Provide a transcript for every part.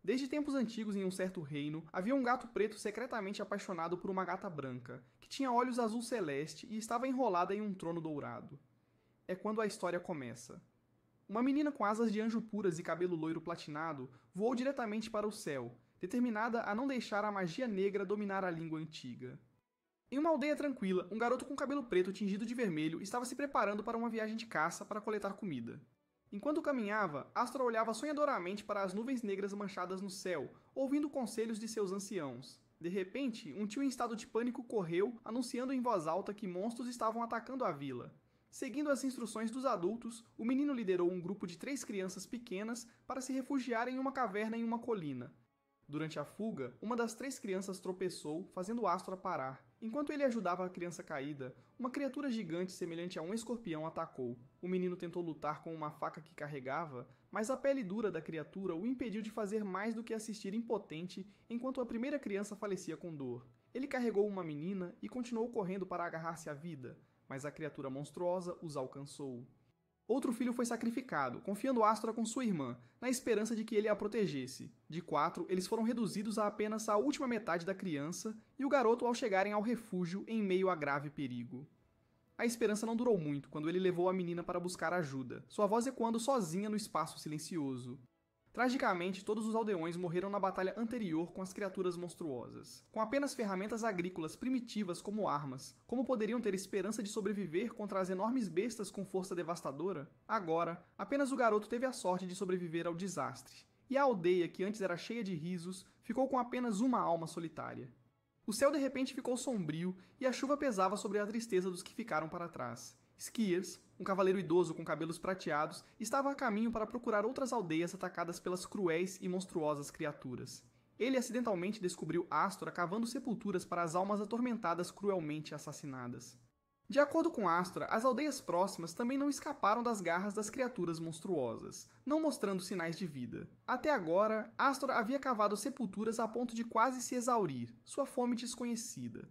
Desde tempos antigos, em um certo reino, havia um gato preto secretamente apaixonado por uma gata branca, que tinha olhos azul celeste e estava enrolada em um trono dourado. É quando a história começa. Uma menina com asas de anjo puras e cabelo loiro platinado voou diretamente para o céu, determinada a não deixar a magia negra dominar a língua antiga. Em uma aldeia tranquila, um garoto com cabelo preto tingido de vermelho estava se preparando para uma viagem de caça para coletar comida. Enquanto caminhava, Astra olhava sonhadoramente para as nuvens negras manchadas no céu, ouvindo conselhos de seus anciãos. De repente, um tio em estado de pânico correu, anunciando em voz alta que monstros estavam atacando a vila. Seguindo as instruções dos adultos, o menino liderou um grupo de 3 crianças pequenas para se refugiar em uma caverna em uma colina. Durante a fuga, uma das 3 crianças tropeçou, fazendo Astra parar. Enquanto ele ajudava a criança caída, uma criatura gigante semelhante a um escorpião atacou. O menino tentou lutar com uma faca que carregava, mas a pele dura da criatura o impediu de fazer mais do que assistir impotente enquanto a primeira criança falecia com dor. Ele carregou uma menina e continuou correndo para agarrar-se à vida, mas a criatura monstruosa os alcançou. Outro filho foi sacrificado, confiando Astra com sua irmã, na esperança de que ele a protegesse. De 4, eles foram reduzidos a apenas a última metade da criança e o garoto ao chegarem ao refúgio em meio a grave perigo. A esperança não durou muito quando ele levou a menina para buscar ajuda, sua voz ecoando sozinha no espaço silencioso. Tragicamente, todos os aldeões morreram na batalha anterior com as criaturas monstruosas. Com apenas ferramentas agrícolas primitivas como armas, como poderiam ter esperança de sobreviver contra as enormes bestas com força devastadora? Agora, apenas o garoto teve a sorte de sobreviver ao desastre. E a aldeia, que antes era cheia de risos, ficou com apenas uma alma solitária. O céu de repente ficou sombrio e a chuva pesava sobre a tristeza dos que ficaram para trás. Skiers, um cavaleiro idoso com cabelos prateados, estava a caminho para procurar outras aldeias atacadas pelas cruéis e monstruosas criaturas. Ele acidentalmente descobriu Astra cavando sepulturas para as almas atormentadas cruelmente assassinadas. De acordo com Astra, as aldeias próximas também não escaparam das garras das criaturas monstruosas, não mostrando sinais de vida. Até agora, Astra havia cavado sepulturas a ponto de quase se exaurir, sua fome desconhecida.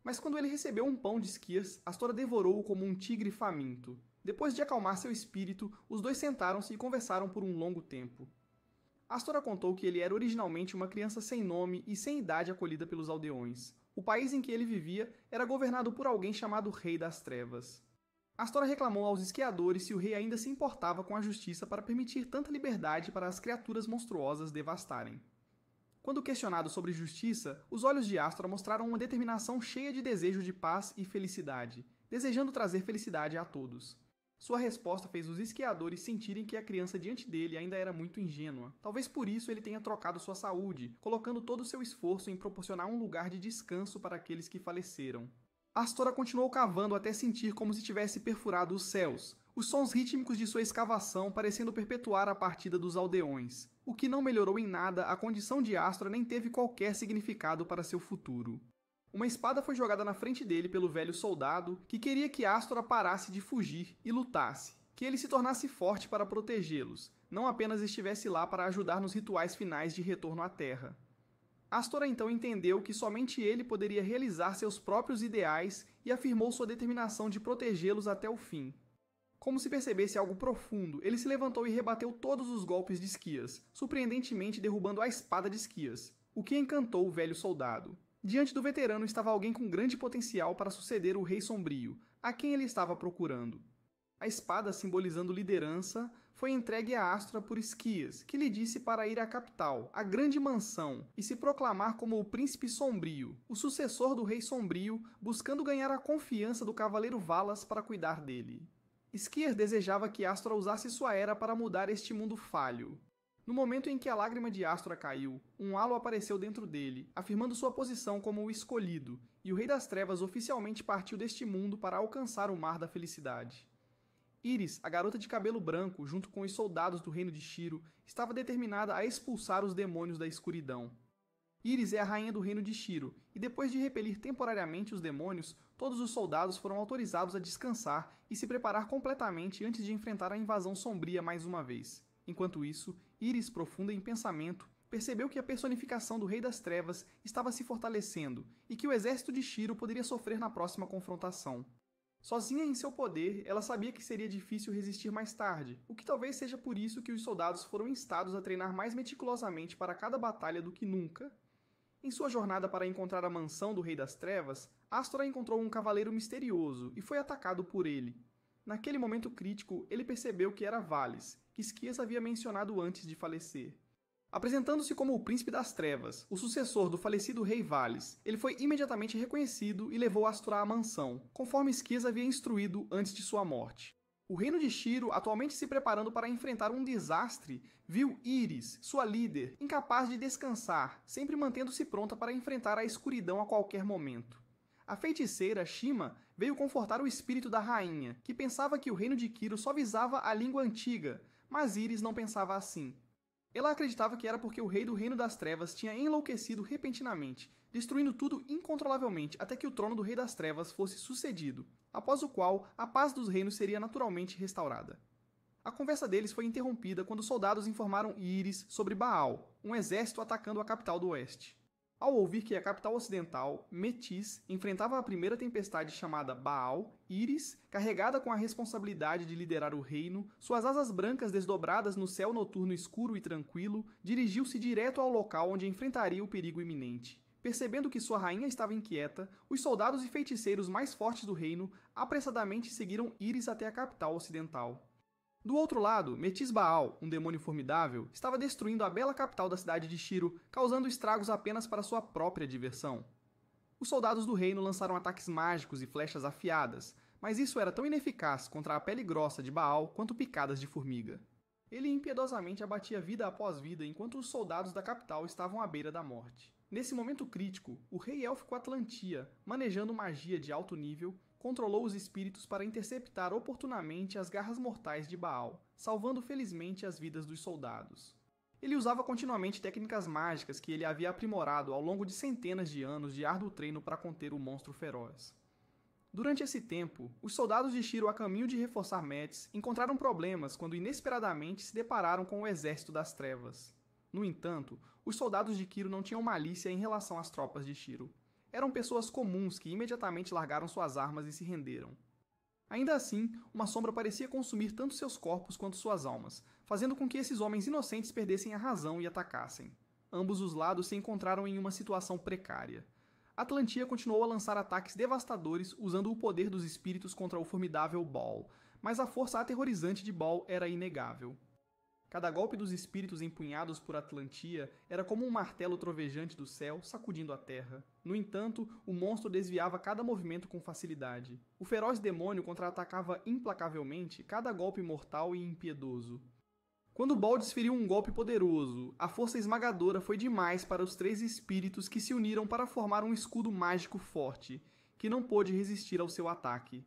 Mas quando ele recebeu um pão de Skiers, Astora devorou-o como um tigre faminto. Depois de acalmar seu espírito, os dois sentaram-se e conversaram por um longo tempo. Astora contou que ele era originalmente uma criança sem nome e sem idade acolhida pelos aldeões. O país em que ele vivia era governado por alguém chamado Rei das Trevas. Astora reclamou aos esquiadores se o rei ainda se importava com a justiça para permitir tanta liberdade para as criaturas monstruosas devastarem. Quando questionado sobre justiça, os olhos de Astora mostraram uma determinação cheia de desejo de paz e felicidade, desejando trazer felicidade a todos. Sua resposta fez os esquiadores sentirem que a criança diante dele ainda era muito ingênua. Talvez por isso ele tenha trocado sua saúde, colocando todo o seu esforço em proporcionar um lugar de descanso para aqueles que faleceram. Astora continuou cavando até sentir como se tivesse perfurado os céus, os sons rítmicos de sua escavação parecendo perpetuar a partida dos aldeões. O que não melhorou em nada a condição de Astora nem teve qualquer significado para seu futuro. Uma espada foi jogada na frente dele pelo velho soldado, que queria que Astora parasse de fugir e lutasse, que ele se tornasse forte para protegê-los, não apenas estivesse lá para ajudar nos rituais finais de retorno à Terra. Astora então entendeu que somente ele poderia realizar seus próprios ideais e afirmou sua determinação de protegê-los até o fim. Como se percebesse algo profundo, ele se levantou e rebateu todos os golpes de Skiers, surpreendentemente derrubando a espada de Skiers, o que encantou o velho soldado. Diante do veterano estava alguém com grande potencial para suceder o Rei Sombrio, a quem ele estava procurando. A espada, simbolizando liderança, foi entregue a Astra por Skiers, que lhe disse para ir à capital, à grande mansão, e se proclamar como o Príncipe Sombrio, o sucessor do Rei Sombrio, buscando ganhar a confiança do Cavaleiro Valas para cuidar dele. Skiers desejava que Astra usasse sua era para mudar este mundo falho. No momento em que a lágrima de Astra caiu, um halo apareceu dentro dele, afirmando sua posição como o escolhido, e o Rei das Trevas oficialmente partiu deste mundo para alcançar o Mar da Felicidade. Iris, a garota de cabelo branco, junto com os soldados do reino de Shiro, estava determinada a expulsar os demônios da escuridão. Iris é a rainha do reino de Shiro, e depois de repelir temporariamente os demônios, todos os soldados foram autorizados a descansar e se preparar completamente antes de enfrentar a invasão sombria mais uma vez. Enquanto isso, Iris, profunda em pensamento, percebeu que a personificação do Rei das Trevas estava se fortalecendo e que o exército de Shiro poderia sofrer na próxima confrontação. Sozinha em seu poder, ela sabia que seria difícil resistir mais tarde, o que talvez seja por isso que os soldados foram instados a treinar mais meticulosamente para cada batalha do que nunca. Em sua jornada para encontrar a mansão do Rei das Trevas, Astora encontrou um cavaleiro misterioso e foi atacado por ele. Naquele momento crítico, ele percebeu que era Valis, que Esquias havia mencionado antes de falecer. Apresentando-se como o Príncipe das Trevas, o sucessor do falecido Rei Valis, ele foi imediatamente reconhecido e levou Astora à mansão, conforme Esquias havia instruído antes de sua morte. O reino de Shiro, atualmente se preparando para enfrentar um desastre, viu Iris, sua líder, incapaz de descansar, sempre mantendo-se pronta para enfrentar a escuridão a qualquer momento. A feiticeira, Shima, veio confortar o espírito da rainha, que pensava que o reino de Kiro só visava a língua antiga, mas Iris não pensava assim. Ela acreditava que era porque o rei do Reino das Trevas tinha enlouquecido repentinamente, destruindo tudo incontrolavelmente até que o trono do Rei das Trevas fosse sucedido, após o qual a paz dos reinos seria naturalmente restaurada. A conversa deles foi interrompida quando soldados informaram Iris sobre Baal, um exército atacando a capital do oeste. Ao ouvir que a capital ocidental, Metis, enfrentava a primeira tempestade chamada Baal, Iris, carregada com a responsabilidade de liderar o reino, suas asas brancas desdobradas no céu noturno escuro e tranquilo, dirigiu-se direto ao local onde enfrentaria o perigo iminente. Percebendo que sua rainha estava inquieta, os soldados e feiticeiros mais fortes do reino apressadamente seguiram Iris até a capital ocidental. Do outro lado, Metis Baal, um demônio formidável, estava destruindo a bela capital da cidade de Shiro, causando estragos apenas para sua própria diversão. Os soldados do reino lançaram ataques mágicos e flechas afiadas, mas isso era tão ineficaz contra a pele grossa de Baal quanto picadas de formiga. Ele impiedosamente abatia vida após vida enquanto os soldados da capital estavam à beira da morte. Nesse momento crítico, o rei élfico Atlantia, manejando magia de alto nível, controlou os espíritos para interceptar oportunamente as garras mortais de Baal, salvando felizmente as vidas dos soldados. Ele usava continuamente técnicas mágicas que ele havia aprimorado ao longo de centenas de anos de árduo treino para conter o monstro feroz. Durante esse tempo, os soldados de Shiro a caminho de reforçar Metis encontraram problemas quando inesperadamente se depararam com o exército das trevas. No entanto, os soldados de Kiro não tinham malícia em relação às tropas de Shiro. Eram pessoas comuns que imediatamente largaram suas armas e se renderam. Ainda assim, uma sombra parecia consumir tanto seus corpos quanto suas almas, fazendo com que esses homens inocentes perdessem a razão e atacassem. Ambos os lados se encontraram em uma situação precária. Atlantia continuou a lançar ataques devastadores usando o poder dos espíritos contra o formidável Baal, mas a força aterrorizante de Baal era inegável. Cada golpe dos espíritos empunhados por Atlantia era como um martelo trovejante do céu sacudindo a terra. No entanto, o monstro desviava cada movimento com facilidade. O feroz demônio contra-atacava implacavelmente cada golpe mortal e impiedoso. Quando Baal desferiu um golpe poderoso, a força esmagadora foi demais para os três espíritos que se uniram para formar um escudo mágico forte, que não pôde resistir ao seu ataque.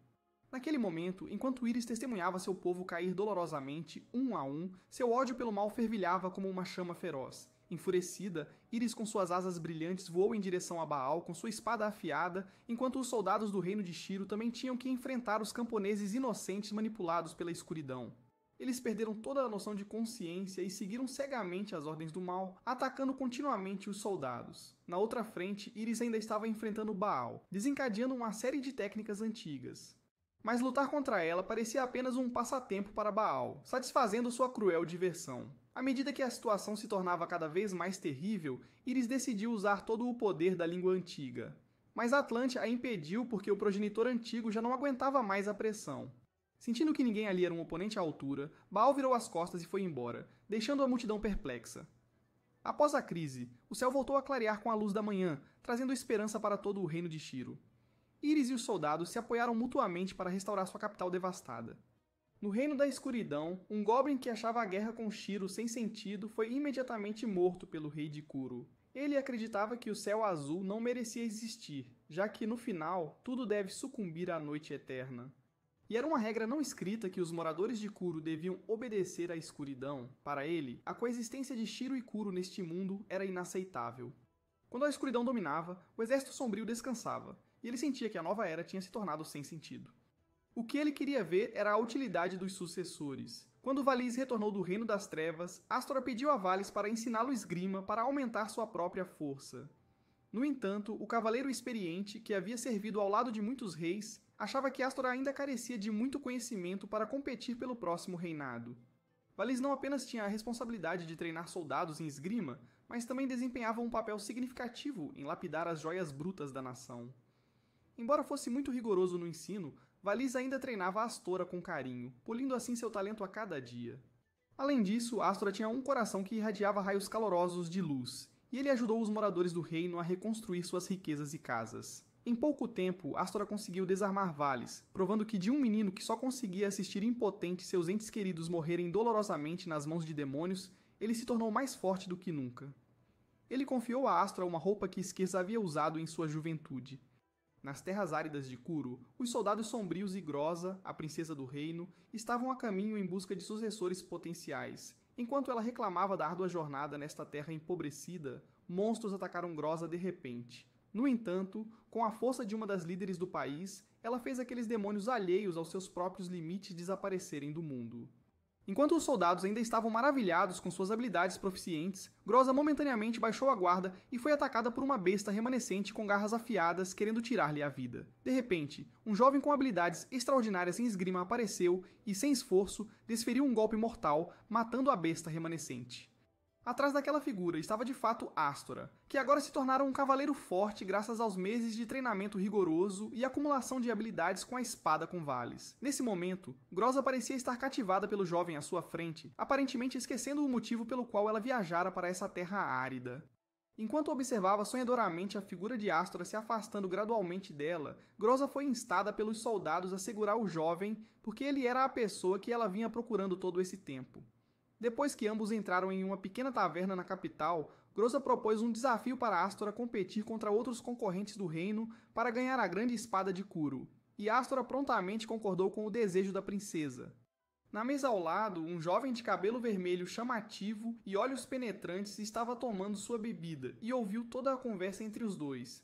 Naquele momento, enquanto Iris testemunhava seu povo cair dolorosamente, um a um, seu ódio pelo mal fervilhava como uma chama feroz. Enfurecida, Iris com suas asas brilhantes voou em direção a Baal com sua espada afiada, enquanto os soldados do reino de Shiro também tinham que enfrentar os camponeses inocentes manipulados pela escuridão. Eles perderam toda a noção de consciência e seguiram cegamente as ordens do mal, atacando continuamente os soldados. Na outra frente, Iris ainda estava enfrentando Baal, desencadeando uma série de técnicas antigas. Mas lutar contra ela parecia apenas um passatempo para Baal, satisfazendo sua cruel diversão. À medida que a situação se tornava cada vez mais terrível, Iris decidiu usar todo o poder da língua antiga. Mas Atlante a impediu porque o progenitor antigo já não aguentava mais a pressão. Sentindo que ninguém ali era um oponente à altura, Baal virou as costas e foi embora, deixando a multidão perplexa. Após a crise, o céu voltou a clarear com a luz da manhã, trazendo esperança para todo o reino de Shiro. Iris e os soldados se apoiaram mutuamente para restaurar sua capital devastada. No Reino da Escuridão, um Goblin que achava a guerra com Shiro sem sentido foi imediatamente morto pelo rei de Kuro. Ele acreditava que o céu azul não merecia existir, já que, no final, tudo deve sucumbir à noite eterna. E era uma regra não escrita que os moradores de Kuro deviam obedecer à escuridão. Para ele, a coexistência de Shiro e Kuro neste mundo era inaceitável. Quando a escuridão dominava, o exército sombrio descansava, e ele sentia que a nova era tinha se tornado sem sentido. O que ele queria ver era a utilidade dos sucessores. Quando Valis retornou do Reino das Trevas, Astora pediu a Valis para ensiná-lo esgrima para aumentar sua própria força. No entanto, o cavaleiro experiente, que havia servido ao lado de muitos reis, achava que Astor ainda carecia de muito conhecimento para competir pelo próximo reinado. Valis não apenas tinha a responsabilidade de treinar soldados em esgrima, mas também desempenhava um papel significativo em lapidar as joias brutas da nação. Embora fosse muito rigoroso no ensino, Valis ainda treinava Astora com carinho, polindo assim seu talento a cada dia. Além disso, Astora tinha um coração que irradiava raios calorosos de luz, e ele ajudou os moradores do reino a reconstruir suas riquezas e casas. Em pouco tempo, Astora conseguiu desarmar Valis, provando que de um menino que só conseguia assistir impotente seus entes queridos morrerem dolorosamente nas mãos de demônios, ele se tornou mais forte do que nunca. Ele confiou a Astora uma roupa que Skirs havia usado em sua juventude. Nas terras áridas de Kuru, os soldados sombrios e Groza, a princesa do reino, estavam a caminho em busca de sucessores potenciais. Enquanto ela reclamava da árdua jornada nesta terra empobrecida, monstros atacaram Groza de repente. No entanto, com a força de uma das líderes do país, ela fez aqueles demônios alheios aos seus próprios limites desaparecerem do mundo. Enquanto os soldados ainda estavam maravilhados com suas habilidades proficientes, Groza momentaneamente baixou a guarda e foi atacada por uma besta remanescente com garras afiadas querendo tirar-lhe a vida. De repente, um jovem com habilidades extraordinárias em esgrima apareceu e, sem esforço, desferiu um golpe mortal, matando a besta remanescente. Atrás daquela figura estava de fato Astora, que agora se tornara um cavaleiro forte graças aos meses de treinamento rigoroso e acumulação de habilidades com a espada com Valis. Nesse momento, Groza parecia estar cativada pelo jovem à sua frente, aparentemente esquecendo o motivo pelo qual ela viajara para essa terra árida. Enquanto observava sonhadoramente a figura de Astora se afastando gradualmente dela, Groza foi instada pelos soldados a segurar o jovem porque ele era a pessoa que ela vinha procurando todo esse tempo. Depois que ambos entraram em uma pequena taverna na capital, Groza propôs um desafio para Astora competir contra outros concorrentes do reino para ganhar a grande espada de Kuru, e Astora prontamente concordou com o desejo da princesa. Na mesa ao lado, um jovem de cabelo vermelho chamativo e olhos penetrantes estava tomando sua bebida e ouviu toda a conversa entre os dois.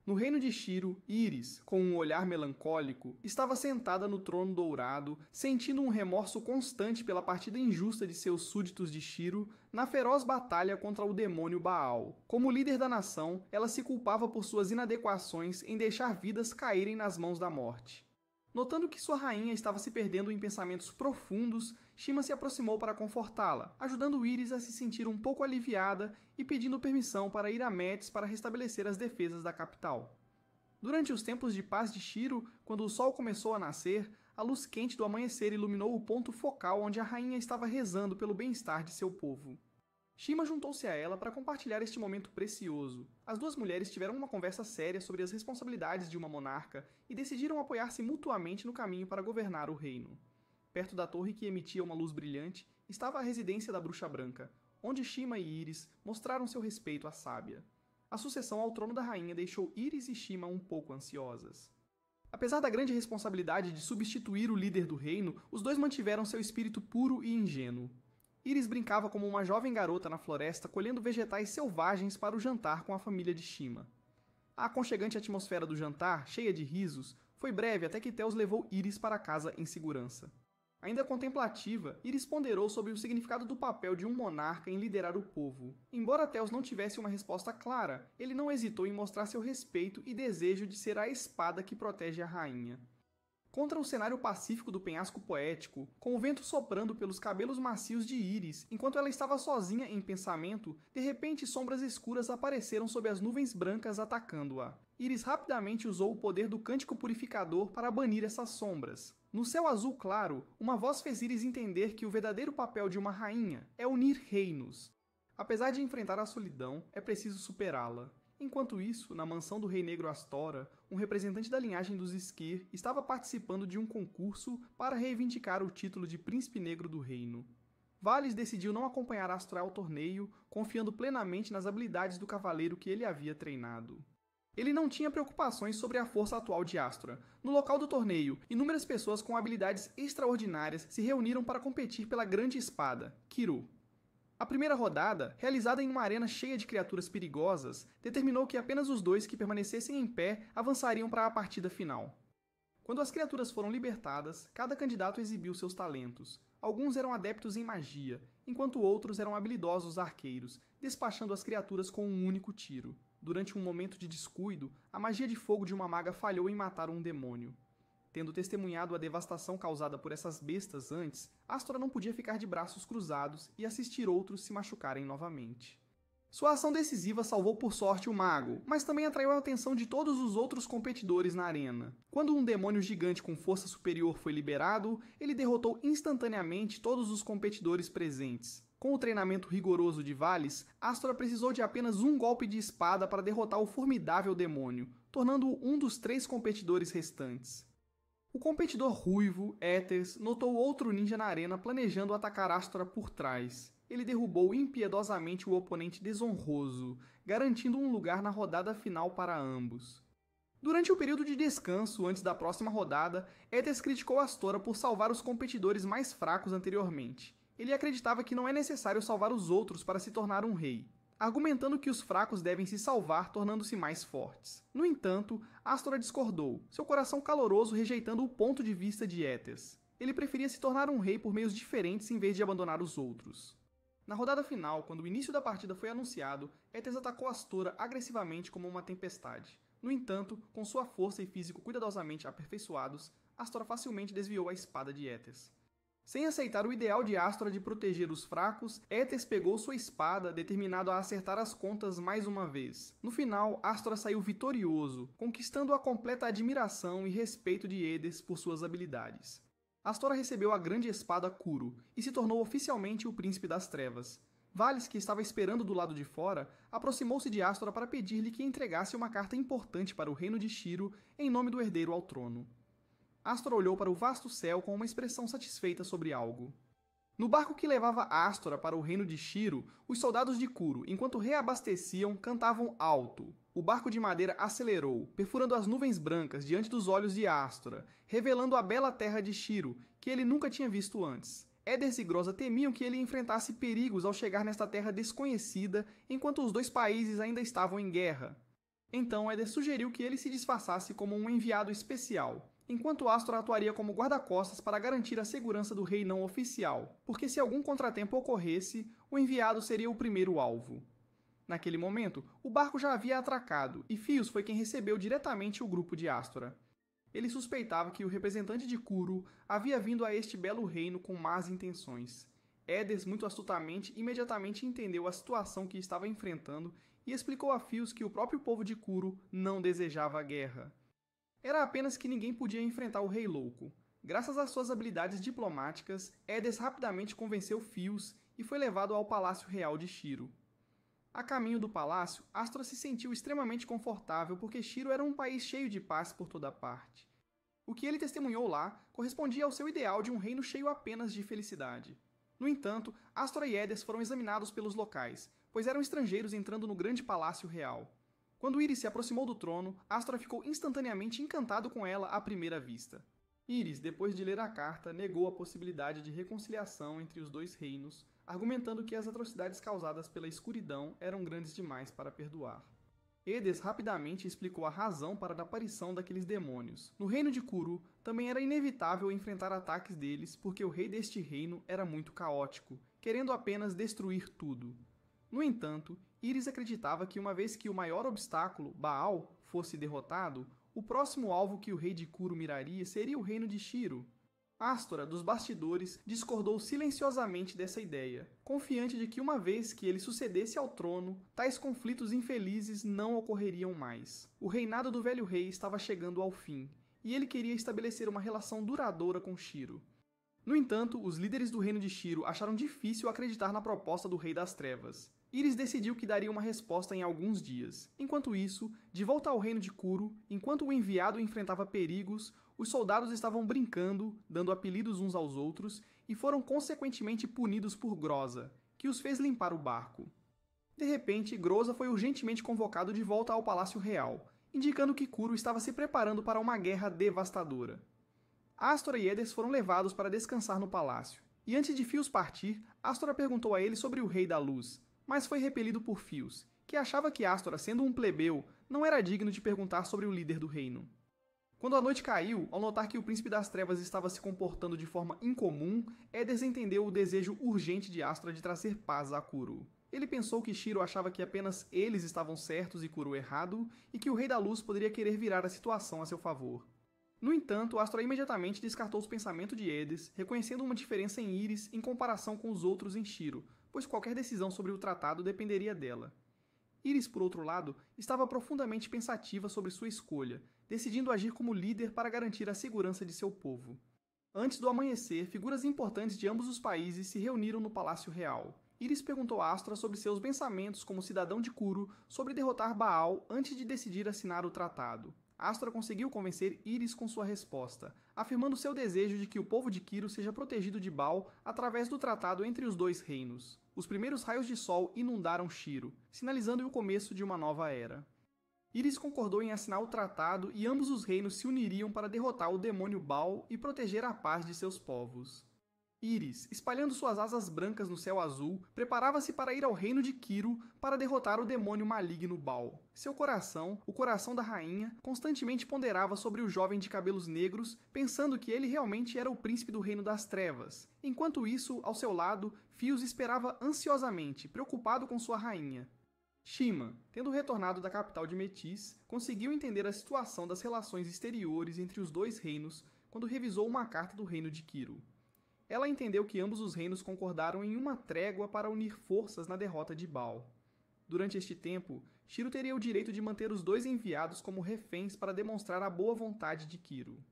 No reino de Shiro, Iris, com um olhar melancólico, estava sentada no trono dourado, sentindo um remorso constante pela partida injusta de seus súditos de Shiro na feroz batalha contra o demônio Baal. Como líder da nação, ela se culpava por suas inadequações em deixar vidas caírem nas mãos da morte. Notando que sua rainha estava se perdendo em pensamentos profundos, Shima se aproximou para confortá-la, ajudando Iris a se sentir um pouco aliviada e pedindo permissão para ir a Metis para restabelecer as defesas da capital. Durante os tempos de paz de Shiro, quando o sol começou a nascer, a luz quente do amanhecer iluminou o ponto focal onde a rainha estava rezando pelo bem-estar de seu povo. Shima juntou-se a ela para compartilhar este momento precioso. As duas mulheres tiveram uma conversa séria sobre as responsabilidades de uma monarca e decidiram apoiar-se mutuamente no caminho para governar o reino. Perto da torre que emitia uma luz brilhante, estava a residência da Bruxa Branca, onde Shima e Iris mostraram seu respeito à sábia. A sucessão ao trono da rainha deixou Iris e Shima um pouco ansiosas. Apesar da grande responsabilidade de substituir o líder do reino, os dois mantiveram seu espírito puro e ingênuo. Iris brincava como uma jovem garota na floresta colhendo vegetais selvagens para o jantar com a família de Shima. A aconchegante atmosfera do jantar, cheia de risos, foi breve até que Theos levou Iris para casa em segurança. Ainda contemplativa, Iris ponderou sobre o significado do papel de um monarca em liderar o povo. Embora Theos não tivesse uma resposta clara, ele não hesitou em mostrar seu respeito e desejo de ser a espada que protege a rainha. Contra o cenário pacífico do penhasco poético, com o vento soprando pelos cabelos macios de Iris, enquanto ela estava sozinha em pensamento, de repente sombras escuras apareceram sob as nuvens brancas atacando-a. Iris rapidamente usou o poder do cântico purificador para banir essas sombras. No céu azul claro, uma voz fez Iris entender que o verdadeiro papel de uma rainha é unir reinos. Apesar de enfrentar a solidão, é preciso superá-la. Enquanto isso, na mansão do Rei Negro Astora, um representante da linhagem dos Skir estava participando de um concurso para reivindicar o título de Príncipe Negro do Reino. Valis decidiu não acompanhar Astora ao torneio, confiando plenamente nas habilidades do cavaleiro que ele havia treinado. Ele não tinha preocupações sobre a força atual de Astora. No local do torneio, inúmeras pessoas com habilidades extraordinárias se reuniram para competir pela Grande Espada, Kiru. A primeira rodada, realizada em uma arena cheia de criaturas perigosas, determinou que apenas os dois que permanecessem em pé avançariam para a partida final. Quando as criaturas foram libertadas, cada candidato exibiu seus talentos. Alguns eram adeptos em magia, enquanto outros eram habilidosos arqueiros, despachando as criaturas com um único tiro. Durante um momento de descuido, a magia de fogo de uma maga falhou em matar um demônio. Tendo testemunhado a devastação causada por essas bestas antes, Astora não podia ficar de braços cruzados e assistir outros se machucarem novamente. Sua ação decisiva salvou por sorte o mago, mas também atraiu a atenção de todos os outros competidores na arena. Quando um demônio gigante com força superior foi liberado, ele derrotou instantaneamente todos os competidores presentes. Com o treinamento rigoroso de Valis, Astora precisou de apenas um golpe de espada para derrotar o formidável demônio, tornando-o um dos 3 competidores restantes. O competidor ruivo, Ethers, notou outro ninja na arena planejando atacar Astora por trás. Ele derrubou impiedosamente o oponente desonroso, garantindo um lugar na rodada final para ambos. Durante o período de descanso antes da próxima rodada, Ethers criticou Astora por salvar os competidores mais fracos anteriormente. Ele acreditava que não é necessário salvar os outros para se tornar um rei, argumentando que os fracos devem se salvar tornando-se mais fortes. No entanto, Astora discordou, seu coração caloroso rejeitando o ponto de vista de Ethers. Ele preferia se tornar um rei por meios diferentes em vez de abandonar os outros. Na rodada final, quando o início da partida foi anunciado, Ethers atacou Astora agressivamente como uma tempestade. No entanto, com sua força e físico cuidadosamente aperfeiçoados, Astora facilmente desviou a espada de Ethers. Sem aceitar o ideal de Astora de proteger os fracos, Ethers pegou sua espada, determinado a acertar as contas mais uma vez. No final, Astora saiu vitorioso, conquistando a completa admiração e respeito de Ethers por suas habilidades. Astora recebeu a grande espada Kuro e se tornou oficialmente o Príncipe das Trevas. Valis, que estava esperando do lado de fora, aproximou-se de Astora para pedir-lhe que entregasse uma carta importante para o reino de Shiro em nome do herdeiro ao trono. Astora olhou para o vasto céu com uma expressão satisfeita sobre algo. No barco que levava Astora para o reino de Shiro, os soldados de Kuro, enquanto reabasteciam, cantavam alto. O barco de madeira acelerou, perfurando as nuvens brancas diante dos olhos de Astora, revelando a bela terra de Shiro, que ele nunca tinha visto antes. Ethers e Groza temiam que ele enfrentasse perigos ao chegar nesta terra desconhecida, enquanto os 2 países ainda estavam em guerra. Então Ethers sugeriu que ele se disfarçasse como um enviado especial, enquanto Astora atuaria como guarda-costas para garantir a segurança do rei não oficial, porque se algum contratempo ocorresse, o enviado seria o primeiro alvo. Naquele momento, o barco já havia atracado, e Fios foi quem recebeu diretamente o grupo de Astora. Ele suspeitava que o representante de Kuro havia vindo a este belo reino com más intenções. Ethers, muito astutamente, imediatamente entendeu a situação que estava enfrentando e explicou a Fios que o próprio povo de Kuro não desejava a guerra. Era apenas que ninguém podia enfrentar o Rei Louco. Graças às suas habilidades diplomáticas, Ethers rapidamente convenceu Fios e foi levado ao Palácio Real de Shiro. A caminho do palácio, Astora se sentiu extremamente confortável porque Shiro era um país cheio de paz por toda parte. O que ele testemunhou lá correspondia ao seu ideal de um reino cheio apenas de felicidade. No entanto, Astora e Ethers foram examinados pelos locais, pois eram estrangeiros entrando no grande palácio real. Quando Iris se aproximou do trono, Astora ficou instantaneamente encantado com ela à primeira vista. Iris, depois de ler a carta, negou a possibilidade de reconciliação entre os 2 reinos, argumentando que as atrocidades causadas pela escuridão eram grandes demais para perdoar. Ethers rapidamente explicou a razão para a aparição daqueles demônios. No reino de Kuro, também era inevitável enfrentar ataques deles porque o rei deste reino era muito caótico, querendo apenas destruir tudo. No entanto, Iris acreditava que uma vez que o maior obstáculo, Baal, fosse derrotado, o próximo alvo que o rei de Kuro miraria seria o reino de Shiro. Astora, dos bastidores, discordou silenciosamente dessa ideia, confiante de que uma vez que ele sucedesse ao trono, tais conflitos infelizes não ocorreriam mais. O reinado do velho rei estava chegando ao fim, e ele queria estabelecer uma relação duradoura com Shiro. No entanto, os líderes do reino de Shiro acharam difícil acreditar na proposta do Rei das Trevas. Iris decidiu que daria uma resposta em alguns dias. Enquanto isso, de volta ao reino de Kuro, enquanto o enviado enfrentava perigos, os soldados estavam brincando, dando apelidos uns aos outros, e foram consequentemente punidos por Groza, que os fez limpar o barco. De repente, Groza foi urgentemente convocado de volta ao Palácio Real, indicando que Kuro estava se preparando para uma guerra devastadora. Astora e Ethers foram levados para descansar no palácio, e antes de Fios partir, Astora perguntou a ele sobre o Rei da Luz, mas foi repelido por Fios, que achava que Astora, sendo um plebeu, não era digno de perguntar sobre o líder do reino. Quando a noite caiu, ao notar que o Príncipe das Trevas estava se comportando de forma incomum, Ethers entendeu o desejo urgente de Astora de trazer paz a Kuro. Ele pensou que Shiro achava que apenas eles estavam certos e Kuro errado, e que o Rei da Luz poderia querer virar a situação a seu favor. No entanto, Astora imediatamente descartou os pensamentos de Edders, reconhecendo uma diferença em Iris em comparação com os outros em Shiro, pois qualquer decisão sobre o tratado dependeria dela. Iris, por outro lado, estava profundamente pensativa sobre sua escolha, decidindo agir como líder para garantir a segurança de seu povo. Antes do amanhecer, figuras importantes de ambos os países se reuniram no Palácio Real. Iris perguntou a Astora sobre seus pensamentos como cidadão de Kuro sobre derrotar Baal antes de decidir assinar o tratado. Astora conseguiu convencer Iris com sua resposta, afirmando seu desejo de que o povo de Kiro seja protegido de Baal através do tratado entre os dois reinos. Os primeiros raios de sol inundaram Shiro, sinalizando o começo de uma nova era. Iris concordou em assinar o tratado e ambos os reinos se uniriam para derrotar o demônio Baal e proteger a paz de seus povos. Iris, espalhando suas asas brancas no céu azul, preparava-se para ir ao reino de Kiro para derrotar o demônio maligno Baal. Seu coração, o coração da rainha, constantemente ponderava sobre o jovem de cabelos negros, pensando que ele realmente era o príncipe do reino das trevas. Enquanto isso, ao seu lado, Fios esperava ansiosamente, preocupado com sua rainha. Shima, tendo retornado da capital de Metis, conseguiu entender a situação das relações exteriores entre os dois reinos quando revisou uma carta do reino de Kiro. Ela entendeu que ambos os reinos concordaram em uma trégua para unir forças na derrota de Baal. Durante este tempo, Shiro teria o direito de manter os dois enviados como reféns para demonstrar a boa vontade de Kiro.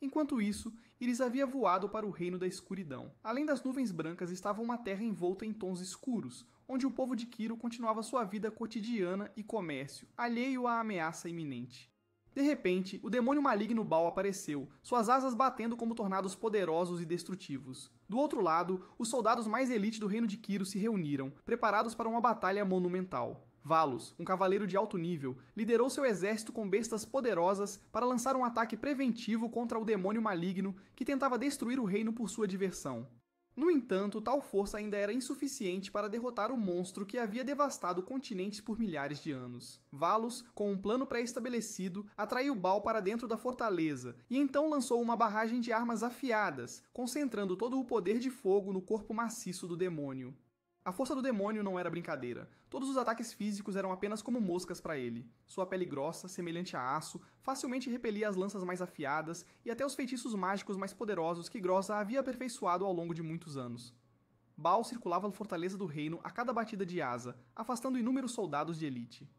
Enquanto isso, Iris havia voado para o reino da escuridão. Além das nuvens brancas estava uma terra envolta em tons escuros, onde o povo de Kiro continuava sua vida cotidiana e comércio, alheio à ameaça iminente. De repente, o demônio maligno Baal apareceu, suas asas batendo como tornados poderosos e destrutivos. Do outro lado, os soldados mais elite do reino de Kiro se reuniram, preparados para uma batalha monumental. Valos, um cavaleiro de alto nível, liderou seu exército com bestas poderosas para lançar um ataque preventivo contra o demônio maligno que tentava destruir o reino por sua diversão. No entanto, tal força ainda era insuficiente para derrotar o monstro que havia devastado continentes por milhares de anos. Valos, com um plano pré-estabelecido, atraiu Baal para dentro da fortaleza e então lançou uma barragem de armas afiadas, concentrando todo o poder de fogo no corpo maciço do demônio. A força do demônio não era brincadeira. Todos os ataques físicos eram apenas como moscas para ele. Sua pele grossa, semelhante a aço, facilmente repelia as lanças mais afiadas e até os feitiços mágicos mais poderosos que Grossa havia aperfeiçoado ao longo de muitos anos. Baal circulava a fortaleza do reino a cada batida de asa, afastando inúmeros soldados de elite.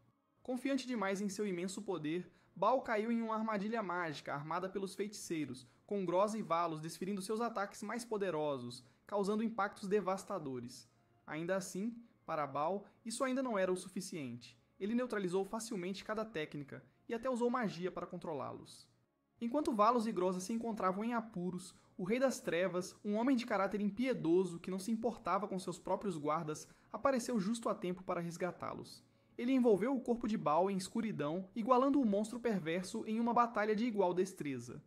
Confiante demais em seu imenso poder, Baal caiu em uma armadilha mágica armada pelos feiticeiros, com Grossa e Valos desferindo seus ataques mais poderosos, causando impactos devastadores. Ainda assim, para Baal, isso ainda não era o suficiente. Ele neutralizou facilmente cada técnica e até usou magia para controlá-los. Enquanto Valos e Grossa se encontravam em apuros, o Rei das Trevas, um homem de caráter impiedoso que não se importava com seus próprios guardas, apareceu justo a tempo para resgatá-los. Ele envolveu o corpo de Baal em escuridão, igualando o monstro perverso em uma batalha de igual destreza.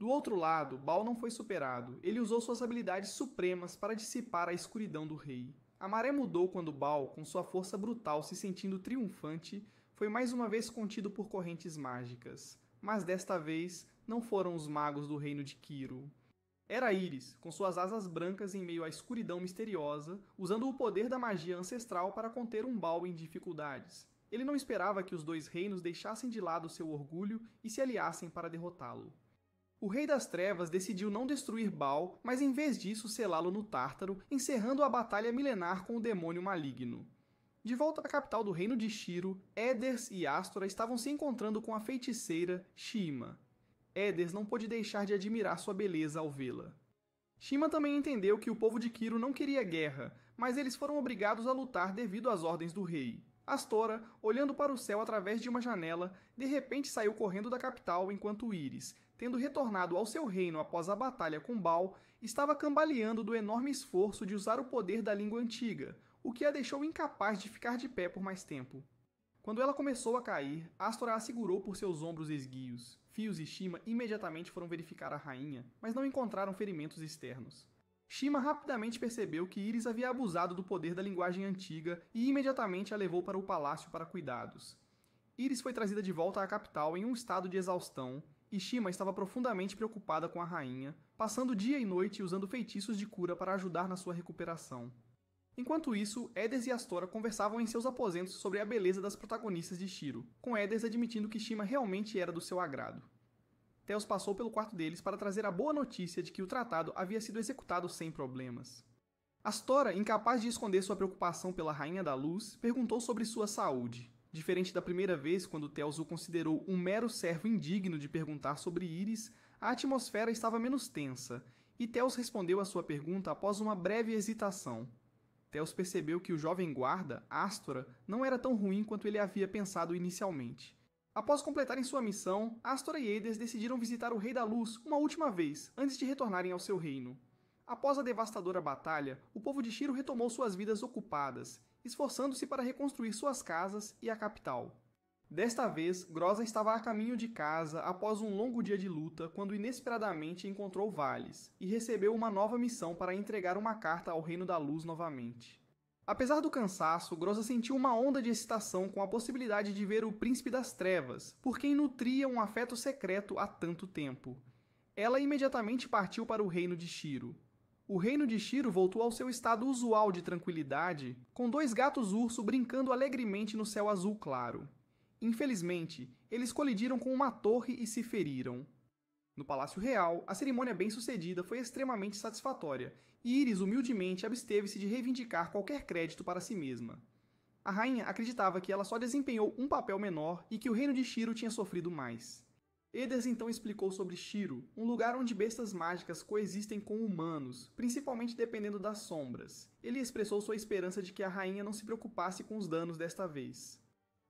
Do outro lado, Baal não foi superado. Ele usou suas habilidades supremas para dissipar a escuridão do rei. A maré mudou quando Baal, com sua força brutal se sentindo triunfante, foi mais uma vez contido por correntes mágicas. Mas desta vez, não foram os magos do reino de Kiro. Era Iris, com suas asas brancas em meio à escuridão misteriosa, usando o poder da magia ancestral para conter um Baal em dificuldades. Ele não esperava que os dois reinos deixassem de lado seu orgulho e se aliassem para derrotá-lo. O Rei das Trevas decidiu não destruir Baal, mas em vez disso selá-lo no Tártaro, encerrando a batalha milenar com o demônio maligno. De volta à capital do reino de Shiro, Edders e Astora estavam se encontrando com a feiticeira Shima. Edders não pôde deixar de admirar sua beleza ao vê-la. Shima também entendeu que o povo de Kiro não queria guerra, mas eles foram obrigados a lutar devido às ordens do rei. Astora, olhando para o céu através de uma janela, de repente saiu correndo da capital enquanto Iris, tendo retornado ao seu reino após a batalha com Baal, estava cambaleando do enorme esforço de usar o poder da língua antiga, o que a deixou incapaz de ficar de pé por mais tempo. Quando ela começou a cair, Astora a segurou por seus ombros esguios. Fios e Shima imediatamente foram verificar a rainha, mas não encontraram ferimentos externos. Shima rapidamente percebeu que Iris havia abusado do poder da linguagem antiga e imediatamente a levou para o palácio para cuidados. Iris foi trazida de volta à capital em um estado de exaustão, e Shima estava profundamente preocupada com a rainha, passando dia e noite usando feitiços de cura para ajudar na sua recuperação. Enquanto isso, Edders e Astora conversavam em seus aposentos sobre a beleza das protagonistas de Shiro, com Edders admitindo que Shima realmente era do seu agrado. Theos passou pelo quarto deles para trazer a boa notícia de que o tratado havia sido executado sem problemas. Astora, incapaz de esconder sua preocupação pela Rainha da Luz, perguntou sobre sua saúde. Diferente da primeira vez, quando Theos o considerou um mero servo indigno de perguntar sobre Íris, a atmosfera estava menos tensa, e Theos respondeu à sua pergunta após uma breve hesitação. Theos percebeu que o jovem guarda, Astora, não era tão ruim quanto ele havia pensado inicialmente. Após completarem sua missão, Astora e Eides decidiram visitar o Rei da Luz uma última vez, antes de retornarem ao seu reino. Após a devastadora batalha, o povo de Shiro retomou suas vidas ocupadas, esforçando-se para reconstruir suas casas e a capital. Desta vez, Groza estava a caminho de casa após um longo dia de luta quando inesperadamente encontrou Valis e recebeu uma nova missão para entregar uma carta ao Reino da Luz novamente. Apesar do cansaço, Groza sentiu uma onda de excitação com a possibilidade de ver o Príncipe das Trevas, por quem nutria um afeto secreto há tanto tempo. Ela imediatamente partiu para o Reino de Shiro. O Reino de Shiro voltou ao seu estado usual de tranquilidade, com 2 gatos-urso brincando alegremente no céu azul claro. Infelizmente, eles colidiram com uma torre e se feriram. No Palácio Real, a cerimônia bem-sucedida foi extremamente satisfatória, e Íris humildemente absteve-se de reivindicar qualquer crédito para si mesma. A rainha acreditava que ela só desempenhou um papel menor e que o reino de Shiro tinha sofrido mais. Eides então explicou sobre Shiro, um lugar onde bestas mágicas coexistem com humanos, principalmente dependendo das sombras. Ele expressou sua esperança de que a rainha não se preocupasse com os danos desta vez.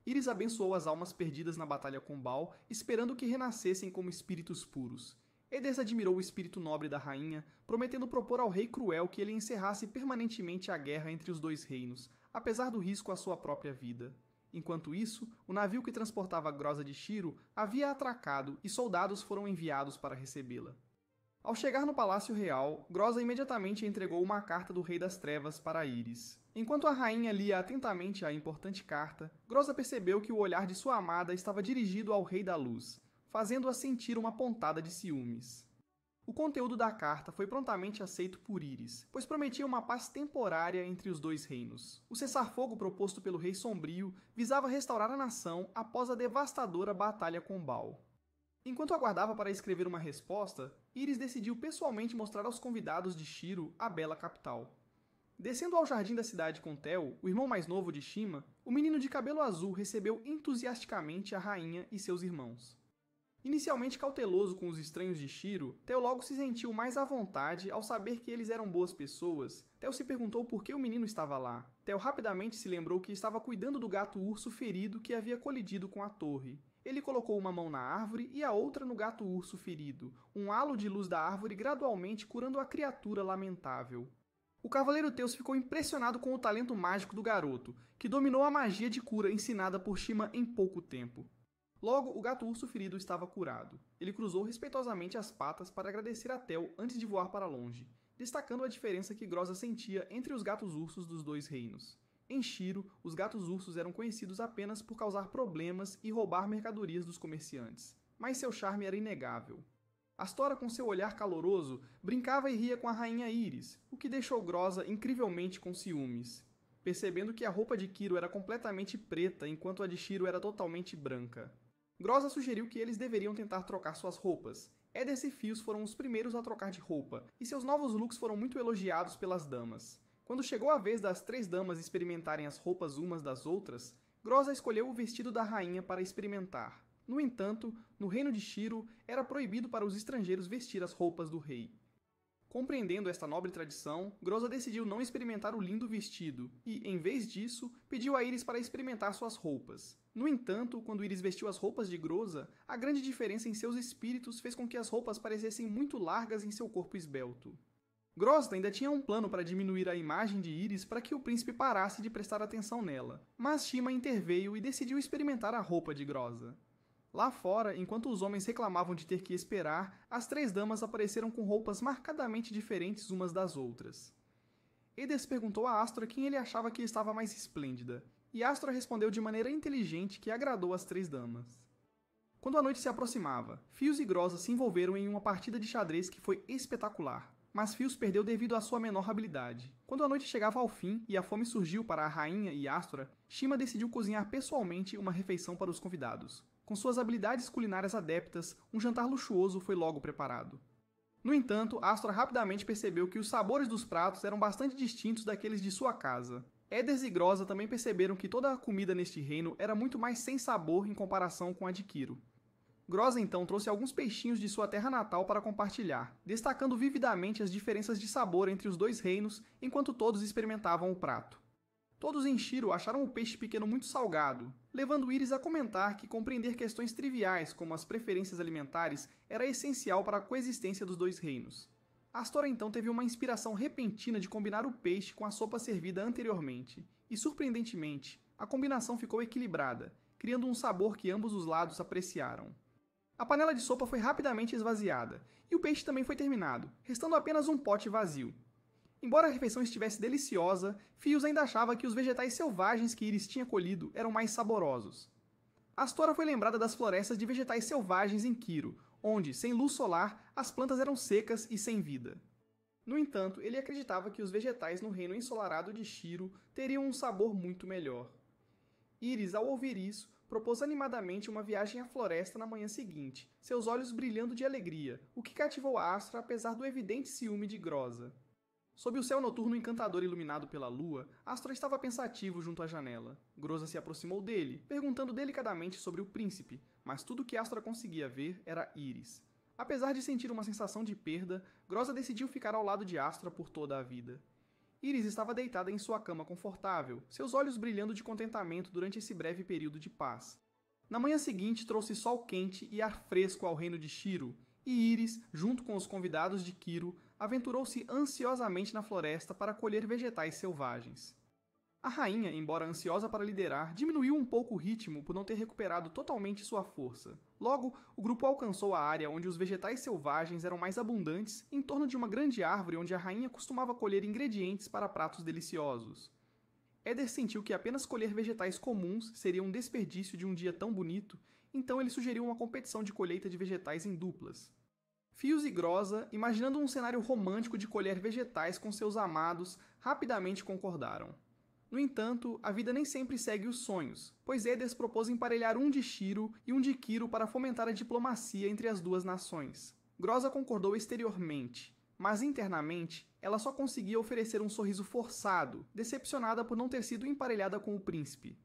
Íris abençoou as almas perdidas na batalha com Baal, esperando que renascessem como espíritos puros. Eides admirou o espírito nobre da rainha, prometendo propor ao rei cruel que ele encerrasse permanentemente a guerra entre os 2 reinos, apesar do risco à sua própria vida. Enquanto isso, o navio que transportava Groza de Shiro havia atracado e soldados foram enviados para recebê-la. Ao chegar no Palácio Real, Groza imediatamente entregou uma carta do Rei das Trevas para Íris. Enquanto a rainha lia atentamente a importante carta, Groza percebeu que o olhar de sua amada estava dirigido ao Rei da Luz, fazendo-a sentir uma pontada de ciúmes. O conteúdo da carta foi prontamente aceito por Íris, pois prometia uma paz temporária entre os 2 reinos. O cessar-fogo proposto pelo Rei Sombrio visava restaurar a nação após a devastadora batalha com Baal. Enquanto aguardava para escrever uma resposta, Íris decidiu pessoalmente mostrar aos convidados de Shiro a bela capital. Descendo ao jardim da cidade com Theo, o irmão mais novo de Shima, o menino de cabelo azul recebeu entusiasticamente a rainha e seus irmãos. Inicialmente cauteloso com os estranhos de Shiro, Theo logo se sentiu mais à vontade ao saber que eles eram boas pessoas. Theo se perguntou por que o menino estava lá. Theo rapidamente se lembrou que estava cuidando do gato-urso ferido que havia colidido com a torre. Ele colocou uma mão na árvore e a outra no gato-urso ferido, um halo de luz da árvore gradualmente curando a criatura lamentável. O Cavaleiro Theos ficou impressionado com o talento mágico do garoto, que dominou a magia de cura ensinada por Shima em pouco tempo. Logo, o gato-urso ferido estava curado. Ele cruzou respeitosamente as patas para agradecer a Theo antes de voar para longe, destacando a diferença que Groza sentia entre os gatos-ursos dos 2 reinos. Em Shiro, os gatos-ursos eram conhecidos apenas por causar problemas e roubar mercadorias dos comerciantes, mas seu charme era inegável. Astora, com seu olhar caloroso, brincava e ria com a rainha Íris, o que deixou Groza incrivelmente com ciúmes, percebendo que a roupa de Kiro era completamente preta enquanto a de Shiro era totalmente branca. Groza sugeriu que eles deveriam tentar trocar suas roupas. Eides e Fios foram os primeiros a trocar de roupa, e seus novos looks foram muito elogiados pelas damas. Quando chegou a vez das 3 damas experimentarem as roupas umas das outras, Groza escolheu o vestido da rainha para experimentar. No entanto, no reino de Shiro, era proibido para os estrangeiros vestir as roupas do rei. Compreendendo esta nobre tradição, Groza decidiu não experimentar o lindo vestido e, em vez disso, pediu a Íris para experimentar suas roupas. No entanto, quando Íris vestiu as roupas de Groza, a grande diferença em seus espíritos fez com que as roupas parecessem muito largas em seu corpo esbelto. Groza ainda tinha um plano para diminuir a imagem de Íris para que o príncipe parasse de prestar atenção nela, mas Shima interveio e decidiu experimentar a roupa de Groza. Lá fora, enquanto os homens reclamavam de ter que esperar, as 3 damas apareceram com roupas marcadamente diferentes umas das outras. Eides perguntou a Astora quem ele achava que estava mais esplêndida, e Astora respondeu de maneira inteligente que agradou as 3 damas. Quando a noite se aproximava, Fios e Groza se envolveram em uma partida de xadrez que foi espetacular, mas Fios perdeu devido à sua menor habilidade. Quando a noite chegava ao fim e a fome surgiu para a rainha e Astora, Shima decidiu cozinhar pessoalmente uma refeição para os convidados. Com suas habilidades culinárias adeptas, um jantar luxuoso foi logo preparado. No entanto, Astra rapidamente percebeu que os sabores dos pratos eram bastante distintos daqueles de sua casa. Eders e Groza também perceberam que toda a comida neste reino era muito mais sem sabor em comparação com a de Quiro. Groza então trouxe alguns peixinhos de sua terra natal para compartilhar, destacando vividamente as diferenças de sabor entre os dois reinos enquanto todos experimentavam o prato. Todos em Shiro acharam o peixe pequeno muito salgado, levando Iris a comentar que compreender questões triviais como as preferências alimentares era essencial para a coexistência dos dois reinos. Astora então teve uma inspiração repentina de combinar o peixe com a sopa servida anteriormente, e surpreendentemente, a combinação ficou equilibrada, criando um sabor que ambos os lados apreciaram. A panela de sopa foi rapidamente esvaziada, e o peixe também foi terminado, restando apenas um pote vazio. Embora a refeição estivesse deliciosa, Fios ainda achava que os vegetais selvagens que Iris tinha colhido eram mais saborosos. Astora foi lembrada das florestas de vegetais selvagens em Quiro, onde, sem luz solar, as plantas eram secas e sem vida. No entanto, ele acreditava que os vegetais no reino ensolarado de Shiro teriam um sabor muito melhor. Iris, ao ouvir isso, propôs animadamente uma viagem à floresta na manhã seguinte, seus olhos brilhando de alegria, o que cativou Astra apesar do evidente ciúme de Groza. Sob o céu noturno encantador iluminado pela lua, Astra estava pensativo junto à janela. Groza se aproximou dele, perguntando delicadamente sobre o príncipe, mas tudo que Astra conseguia ver era Iris. Apesar de sentir uma sensação de perda, Groza decidiu ficar ao lado de Astra por toda a vida. Iris estava deitada em sua cama confortável, seus olhos brilhando de contentamento durante esse breve período de paz. Na manhã seguinte trouxe sol quente e ar fresco ao reino de Shiro, e Iris, junto com os convidados de Quiro, aventurou-se ansiosamente na floresta para colher vegetais selvagens. A rainha, embora ansiosa para liderar, diminuiu um pouco o ritmo por não ter recuperado totalmente sua força. Logo, o grupo alcançou a área onde os vegetais selvagens eram mais abundantes, em torno de uma grande árvore onde a rainha costumava colher ingredientes para pratos deliciosos. Eder sentiu que apenas colher vegetais comuns seria um desperdício de um dia tão bonito, então ele sugeriu uma competição de colheita de vegetais em duplas. Fios e Groza, imaginando um cenário romântico de colher vegetais com seus amados, rapidamente concordaram. No entanto, a vida nem sempre segue os sonhos, pois Eders propôs emparelhar um de Shiro e um de Quiro para fomentar a diplomacia entre as duas nações. Groza concordou exteriormente, mas internamente ela só conseguia oferecer um sorriso forçado, decepcionada por não ter sido emparelhada com o príncipe.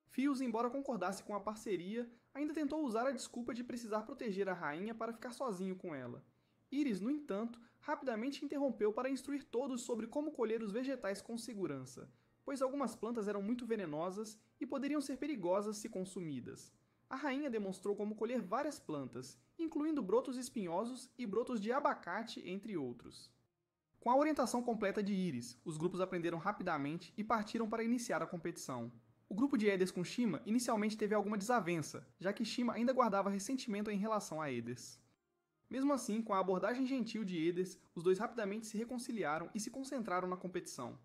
Fios, embora concordasse com a parceria, ainda tentou usar a desculpa de precisar proteger a rainha para ficar sozinho com ela. Iris, no entanto, rapidamente interrompeu para instruir todos sobre como colher os vegetais com segurança, pois algumas plantas eram muito venenosas e poderiam ser perigosas se consumidas. A rainha demonstrou como colher várias plantas, incluindo brotos espinhosos e brotos de abacate, entre outros. Com a orientação completa de Iris, os grupos aprenderam rapidamente e partiram para iniciar a competição. O grupo de Eders com Shima inicialmente teve alguma desavença, já que Shima ainda guardava ressentimento em relação a Eders. Mesmo assim, com a abordagem gentil de Eders, os dois rapidamente se reconciliaram e se concentraram na competição.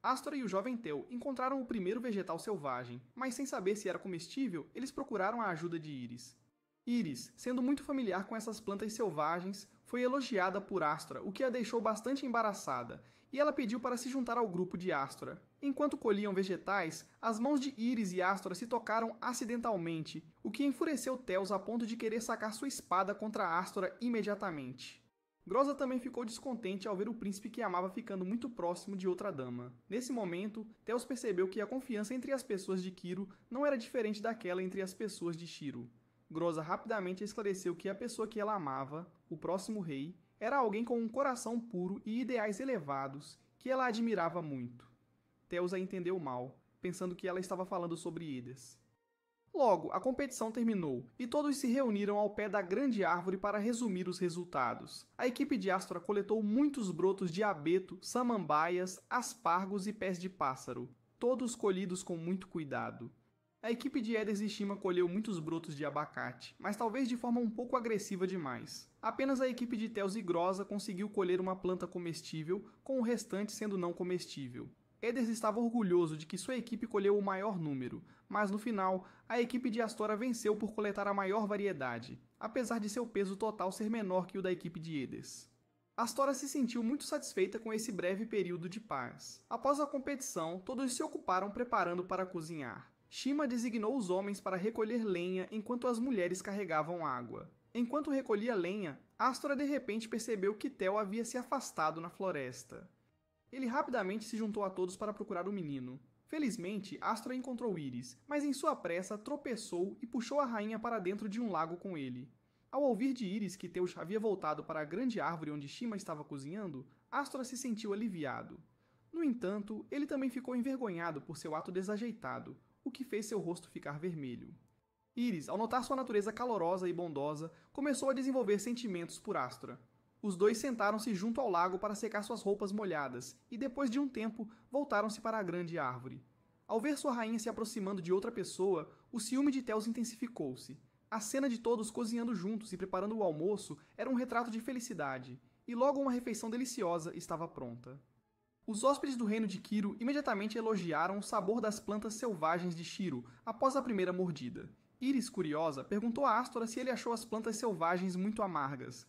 Astora e o jovem Tel encontraram o primeiro vegetal selvagem, mas sem saber se era comestível, eles procuraram a ajuda de Iris. Iris, sendo muito familiar com essas plantas selvagens, foi elogiada por Astora, o que a deixou bastante embaraçada, e ela pediu para se juntar ao grupo de Astora. Enquanto colhiam vegetais, as mãos de Iris e Astora se tocaram acidentalmente, o que enfureceu Telos a ponto de querer sacar sua espada contra Astora imediatamente. Groza também ficou descontente ao ver o príncipe que amava ficando muito próximo de outra dama. Nesse momento, Telos percebeu que a confiança entre as pessoas de Quiro não era diferente daquela entre as pessoas de Shiro. Groza rapidamente esclareceu que a pessoa que ela amava, o próximo rei, era alguém com um coração puro e ideais elevados, que ela admirava muito. Telos a entendeu mal, pensando que ela estava falando sobre Eders. Logo, a competição terminou, e todos se reuniram ao pé da grande árvore para resumir os resultados. A equipe de Astora coletou muitos brotos de abeto, samambaias, aspargos e pés de pássaro, todos colhidos com muito cuidado. A equipe de Eders e Shima colheu muitos brotos de abacate, mas talvez de forma um pouco agressiva demais. Apenas a equipe de Telos e Groza conseguiu colher uma planta comestível, com o restante sendo não comestível. Eders estava orgulhoso de que sua equipe colheu o maior número, mas no final, a equipe de Astora venceu por coletar a maior variedade, apesar de seu peso total ser menor que o da equipe de Eders. Astora se sentiu muito satisfeita com esse breve período de paz. Após a competição, todos se ocuparam preparando para cozinhar. Shima designou os homens para recolher lenha enquanto as mulheres carregavam água. Enquanto recolhia lenha, Astora de repente percebeu que Tel havia se afastado na floresta. Ele rapidamente se juntou a todos para procurar o menino. Felizmente, Astora encontrou Íris, mas em sua pressa tropeçou e puxou a rainha para dentro de um lago com ele. Ao ouvir de Íris que Teus havia voltado para a grande árvore onde Shima estava cozinhando, Astora se sentiu aliviado. No entanto, ele também ficou envergonhado por seu ato desajeitado, o que fez seu rosto ficar vermelho. Íris, ao notar sua natureza calorosa e bondosa, começou a desenvolver sentimentos por Astora. Os dois sentaram-se junto ao lago para secar suas roupas molhadas e, depois de um tempo, voltaram-se para a grande árvore. Ao ver sua rainha se aproximando de outra pessoa, o ciúme de Teus intensificou-se. A cena de todos cozinhando juntos e preparando o almoço era um retrato de felicidade, e logo uma refeição deliciosa estava pronta. Os hóspedes do reino de Kiro imediatamente elogiaram o sabor das plantas selvagens de Shiro após a primeira mordida. Íris, curiosa, perguntou a Astora se ele achou as plantas selvagens muito amargas.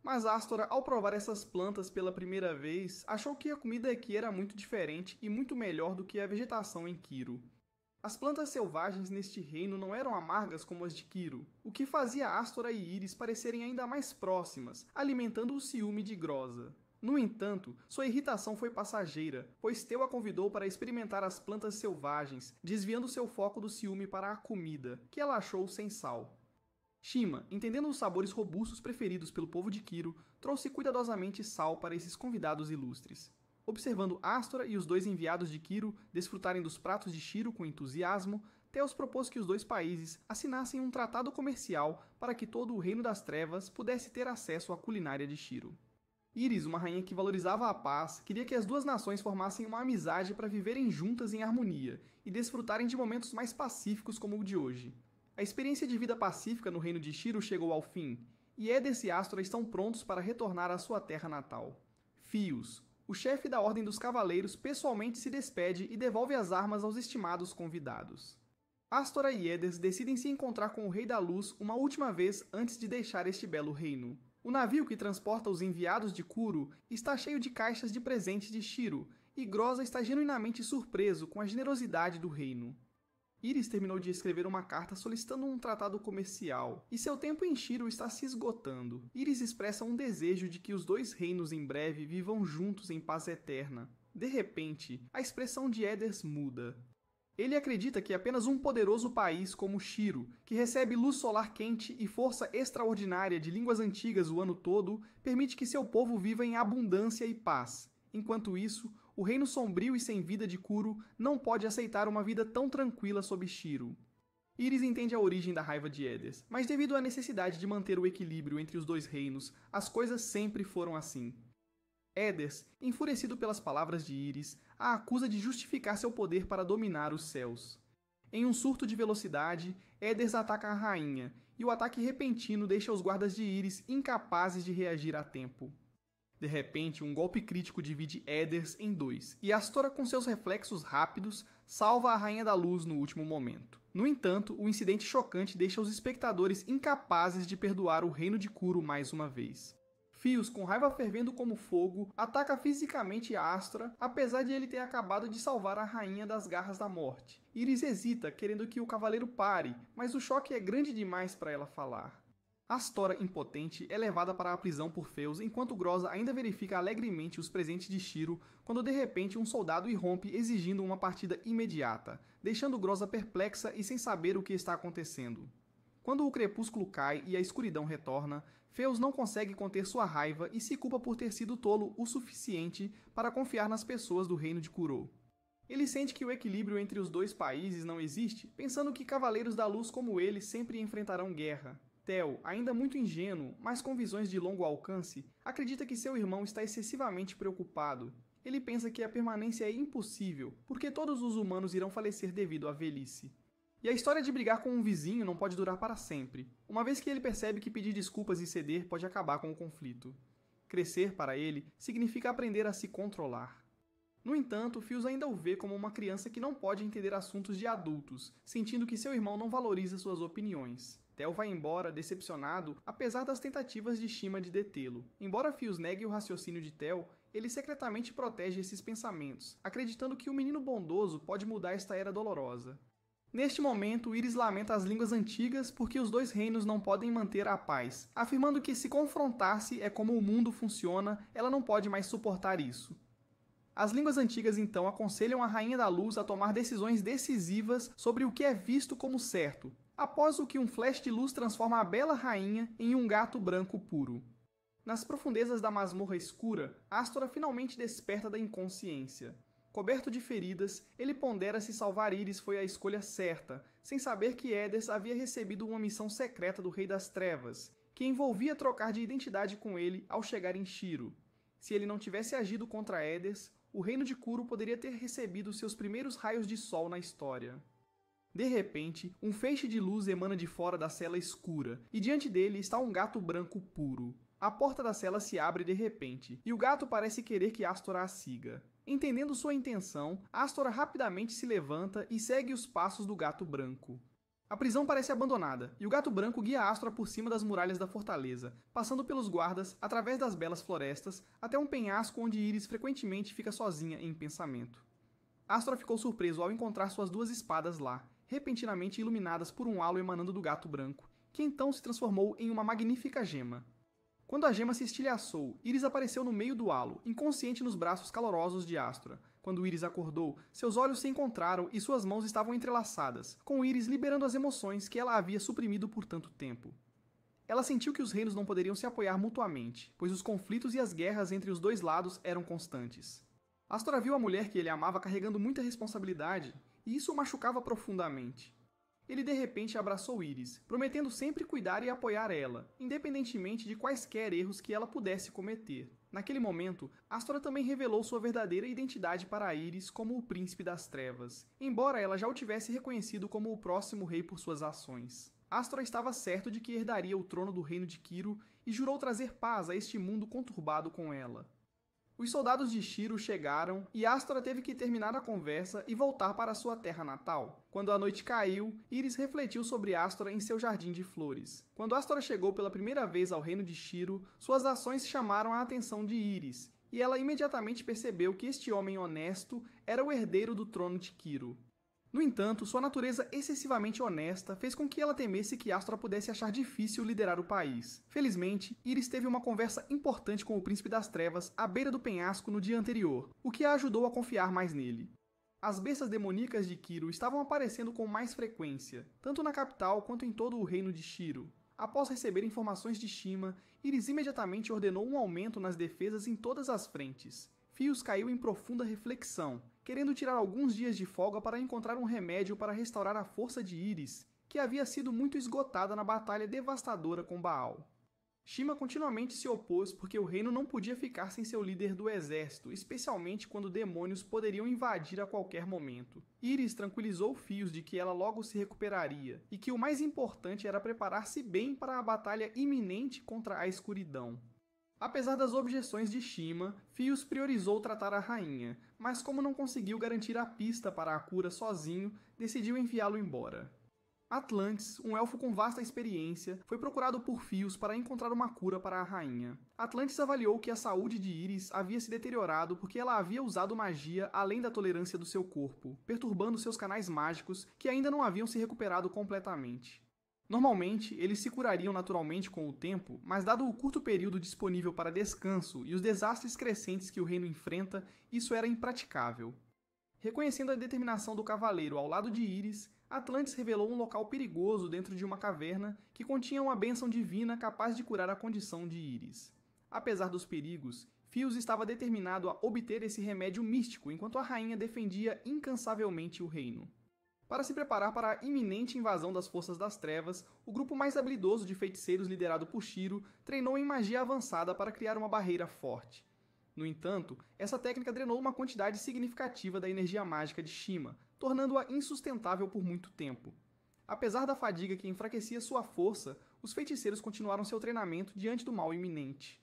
Mas Astora, ao provar essas plantas pela primeira vez, achou que a comida aqui era muito diferente e muito melhor do que a vegetação em Kiro. As plantas selvagens neste reino não eram amargas como as de Kiro, o que fazia Astora e Íris parecerem ainda mais próximas, alimentando o ciúme de Groza. No entanto, sua irritação foi passageira, pois Teu a convidou para experimentar as plantas selvagens, desviando seu foco do ciúme para a comida, que ela achou sem sal. Shima, entendendo os sabores robustos preferidos pelo povo de Kiro, trouxe cuidadosamente sal para esses convidados ilustres. Observando Astora e os dois enviados de Kiro desfrutarem dos pratos de Shiro com entusiasmo, Teos propôs que os dois países assinassem um tratado comercial para que todo o Reino das Trevas pudesse ter acesso à culinária de Shiro. Íris, uma rainha que valorizava a paz, queria que as duas nações formassem uma amizade para viverem juntas em harmonia e desfrutarem de momentos mais pacíficos como o de hoje. A experiência de vida pacífica no reino de Shiro chegou ao fim, e Edes e Astora estão prontos para retornar à sua terra natal. Fios, o chefe da Ordem dos Cavaleiros, pessoalmente se despede e devolve as armas aos estimados convidados. Astora e Edes decidem se encontrar com o Rei da Luz uma última vez antes de deixar este belo reino. O navio que transporta os enviados de Kuro está cheio de caixas de presentes de Shiro, e Groza está genuinamente surpreso com a generosidade do reino. Íris terminou de escrever uma carta solicitando um tratado comercial, e seu tempo em Shiro está se esgotando. Íris expressa um desejo de que os dois reinos em breve vivam juntos em paz eterna. De repente, a expressão de Edes muda. Ele acredita que apenas um poderoso país como Shiro, que recebe luz solar quente e força extraordinária de línguas antigas o ano todo, permite que seu povo viva em abundância e paz. Enquanto isso, o reino sombrio e sem vida de Kuro não pode aceitar uma vida tão tranquila sob Shiro. Íris entende a origem da raiva de Edes, mas devido à necessidade de manter o equilíbrio entre os dois reinos, as coisas sempre foram assim. Edes, enfurecido pelas palavras de Íris, a acusa de justificar seu poder para dominar os céus. Em um surto de velocidade, Edes ataca a rainha, e o ataque repentino deixa os guardas de Íris incapazes de reagir a tempo. De repente, um golpe crítico divide Edes em dois, e Astora, com seus reflexos rápidos, salva a Rainha da Luz no último momento. No entanto, o incidente chocante deixa os espectadores incapazes de perdoar o reino de Kuro mais uma vez. Fios, com raiva fervendo como fogo, ataca fisicamente Astora, apesar de ele ter acabado de salvar a rainha das garras da morte. Íris hesita, querendo que o cavaleiro pare, mas o choque é grande demais para ela falar. Astora, impotente, é levada para a prisão por Feus, enquanto Groza ainda verifica alegremente os presentes de Shiro, quando de repente um soldado irrompe exigindo uma partida imediata, deixando Groza perplexa e sem saber o que está acontecendo. Quando o crepúsculo cai e a escuridão retorna, Feus não consegue conter sua raiva e se culpa por ter sido tolo o suficiente para confiar nas pessoas do reino de Kuro. Ele sente que o equilíbrio entre os dois países não existe, pensando que cavaleiros da luz como ele sempre enfrentarão guerra. Tel, ainda muito ingênuo, mas com visões de longo alcance, acredita que seu irmão está excessivamente preocupado. Ele pensa que a permanência é impossível, porque todos os humanos irão falecer devido à velhice. E a história de brigar com um vizinho não pode durar para sempre, uma vez que ele percebe que pedir desculpas e ceder pode acabar com o conflito. Crescer, para ele, significa aprender a se controlar. No entanto, Fios ainda o vê como uma criança que não pode entender assuntos de adultos, sentindo que seu irmão não valoriza suas opiniões. Tel vai embora, decepcionado, apesar das tentativas de Shima de detê-lo. Embora Fios negue o raciocínio de Tel, ele secretamente protege esses pensamentos, acreditando que o menino bondoso pode mudar esta era dolorosa. Neste momento, Íris lamenta as línguas antigas porque os dois reinos não podem manter a paz, afirmando que se confrontar-se é como o mundo funciona, ela não pode mais suportar isso. As línguas antigas então aconselham a Rainha da Luz a tomar decisões decisivas sobre o que é visto como certo, após o que um flash de luz transforma a bela rainha em um gato branco puro. Nas profundezas da masmorra escura, Astora finalmente desperta da inconsciência. Coberto de feridas, ele pondera se salvar Íris foi a escolha certa, sem saber que Éders havia recebido uma missão secreta do Rei das Trevas, que envolvia trocar de identidade com ele ao chegar em Shiro. Se ele não tivesse agido contra Éders, o reino de Kuro poderia ter recebido seus primeiros raios de sol na história. De repente, um feixe de luz emana de fora da cela escura, e diante dele está um gato branco puro. A porta da cela se abre de repente, e o gato parece querer que Astora a siga. Entendendo sua intenção, Astora rapidamente se levanta e segue os passos do gato branco. A prisão parece abandonada, e o gato branco guia Astora por cima das muralhas da fortaleza, passando pelos guardas, através das belas florestas, até um penhasco onde Íris frequentemente fica sozinha em pensamento. Astora ficou surpreso ao encontrar suas duas espadas lá, repentinamente iluminadas por um halo emanando do gato branco, que então se transformou em uma magnífica gema. Quando a gema se estilhaçou, Íris apareceu no meio do halo, inconsciente nos braços calorosos de Astora. Quando Íris acordou, seus olhos se encontraram e suas mãos estavam entrelaçadas, com Íris liberando as emoções que ela havia suprimido por tanto tempo. Ela sentiu que os reinos não poderiam se apoiar mutuamente, pois os conflitos e as guerras entre os dois lados eram constantes. Astora viu a mulher que ele amava carregando muita responsabilidade, e isso o machucava profundamente. Ele de repente abraçou Íris, prometendo sempre cuidar e apoiar ela, independentemente de quaisquer erros que ela pudesse cometer. Naquele momento, Astora também revelou sua verdadeira identidade para Íris como o Príncipe das Trevas, embora ela já o tivesse reconhecido como o próximo rei por suas ações. Astora estava certo de que herdaria o trono do reino de Kiro e jurou trazer paz a este mundo conturbado com ela. Os soldados de Shiro chegaram e Astora teve que terminar a conversa e voltar para sua terra natal. Quando a noite caiu, Íris refletiu sobre Astora em seu jardim de flores. Quando Astora chegou pela primeira vez ao reino de Shiro, suas ações chamaram a atenção de Íris, e ela imediatamente percebeu que este homem honesto era o herdeiro do trono de Kiro. No entanto, sua natureza excessivamente honesta fez com que ela temesse que Astora pudesse achar difícil liderar o país. Felizmente, Íris teve uma conversa importante com o Príncipe das Trevas à beira do penhasco no dia anterior, o que a ajudou a confiar mais nele. As bestas demoníacas de Kiro estavam aparecendo com mais frequência, tanto na capital quanto em todo o reino de Shiro. Após receber informações de Shima, Íris imediatamente ordenou um aumento nas defesas em todas as frentes. Fios caiu em profunda reflexão, querendo tirar alguns dias de folga para encontrar um remédio para restaurar a força de Íris, que havia sido muito esgotada na batalha devastadora com Baal. Shima continuamente se opôs porque o reino não podia ficar sem seu líder do exército, especialmente quando demônios poderiam invadir a qualquer momento. Íris tranquilizou Fios de que ela logo se recuperaria, e que o mais importante era preparar-se bem para a batalha iminente contra a escuridão. Apesar das objeções de Shima, Fios priorizou tratar a rainha, mas como não conseguiu garantir a pista para a cura sozinho, decidiu enviá-lo embora. Atlantis, um elfo com vasta experiência, foi procurado por Fios para encontrar uma cura para a rainha. Atlantis avaliou que a saúde de Íris havia se deteriorado porque ela havia usado magia além da tolerância do seu corpo, perturbando seus canais mágicos que ainda não haviam se recuperado completamente. Normalmente, eles se curariam naturalmente com o tempo, mas dado o curto período disponível para descanso e os desastres crescentes que o reino enfrenta, isso era impraticável. Reconhecendo a determinação do cavaleiro ao lado de Íris, Atlantis revelou um local perigoso dentro de uma caverna que continha uma bênção divina capaz de curar a condição de Íris. Apesar dos perigos, Fios estava determinado a obter esse remédio místico enquanto a rainha defendia incansavelmente o reino. Para se preparar para a iminente invasão das forças das trevas, o grupo mais habilidoso de feiticeiros liderado por Shiro treinou em magia avançada para criar uma barreira forte. No entanto, essa técnica drenou uma quantidade significativa da energia mágica de Shima, tornando-a insustentável por muito tempo. Apesar da fadiga que enfraquecia sua força, os feiticeiros continuaram seu treinamento diante do mal iminente.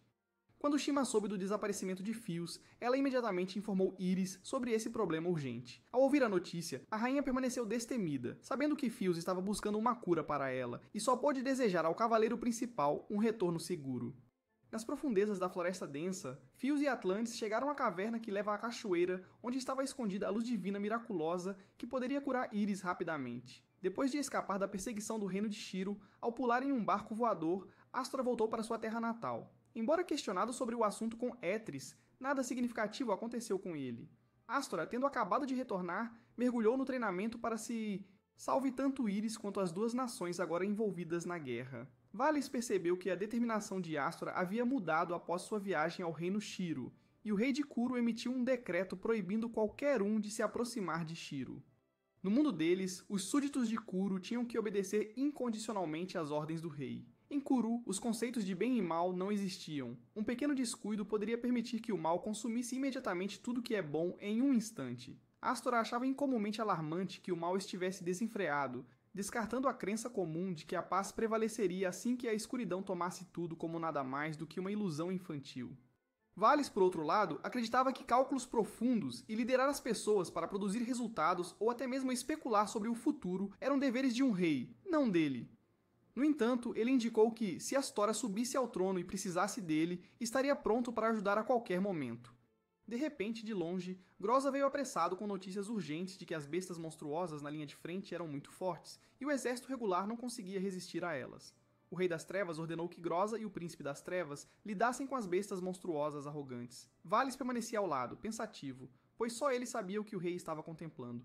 Quando Shima soube do desaparecimento de Fios, ela imediatamente informou Íris sobre esse problema urgente. Ao ouvir a notícia, a rainha permaneceu destemida, sabendo que Fios estava buscando uma cura para ela, e só pôde desejar ao cavaleiro principal um retorno seguro. Nas profundezas da floresta densa, Fios e Atlantes chegaram à caverna que leva à cachoeira, onde estava escondida a luz divina miraculosa que poderia curar Íris rapidamente. Depois de escapar da perseguição do reino de Shiro, ao pular em um barco voador, Astora voltou para sua terra natal. Embora questionado sobre o assunto com Etris, nada significativo aconteceu com ele. Astora, tendo acabado de retornar, mergulhou no treinamento para se salve tanto Íris quanto as duas nações agora envolvidas na guerra. Valis percebeu que a determinação de Astora havia mudado após sua viagem ao reino Shiro, e o rei de Kuro emitiu um decreto proibindo qualquer um de se aproximar de Shiro. No mundo deles, os súditos de Kuro tinham que obedecer incondicionalmente às ordens do rei. Em Kuro, os conceitos de bem e mal não existiam. Um pequeno descuido poderia permitir que o mal consumisse imediatamente tudo que é bom em um instante. Astora achava incomumente alarmante que o mal estivesse desenfreado, descartando a crença comum de que a paz prevaleceria assim que a escuridão tomasse tudo como nada mais do que uma ilusão infantil. Valis, por outro lado, acreditava que cálculos profundos e liderar as pessoas para produzir resultados ou até mesmo especular sobre o futuro eram deveres de um rei, não dele. No entanto, ele indicou que, se Astora subisse ao trono e precisasse dele, estaria pronto para ajudar a qualquer momento. De repente, de longe, Groza veio apressado com notícias urgentes de que as bestas monstruosas na linha de frente eram muito fortes, e o exército regular não conseguia resistir a elas. O Rei das Trevas ordenou que Groza e o Príncipe das Trevas lidassem com as bestas monstruosas arrogantes. Valis permanecia ao lado, pensativo, pois só ele sabia o que o rei estava contemplando.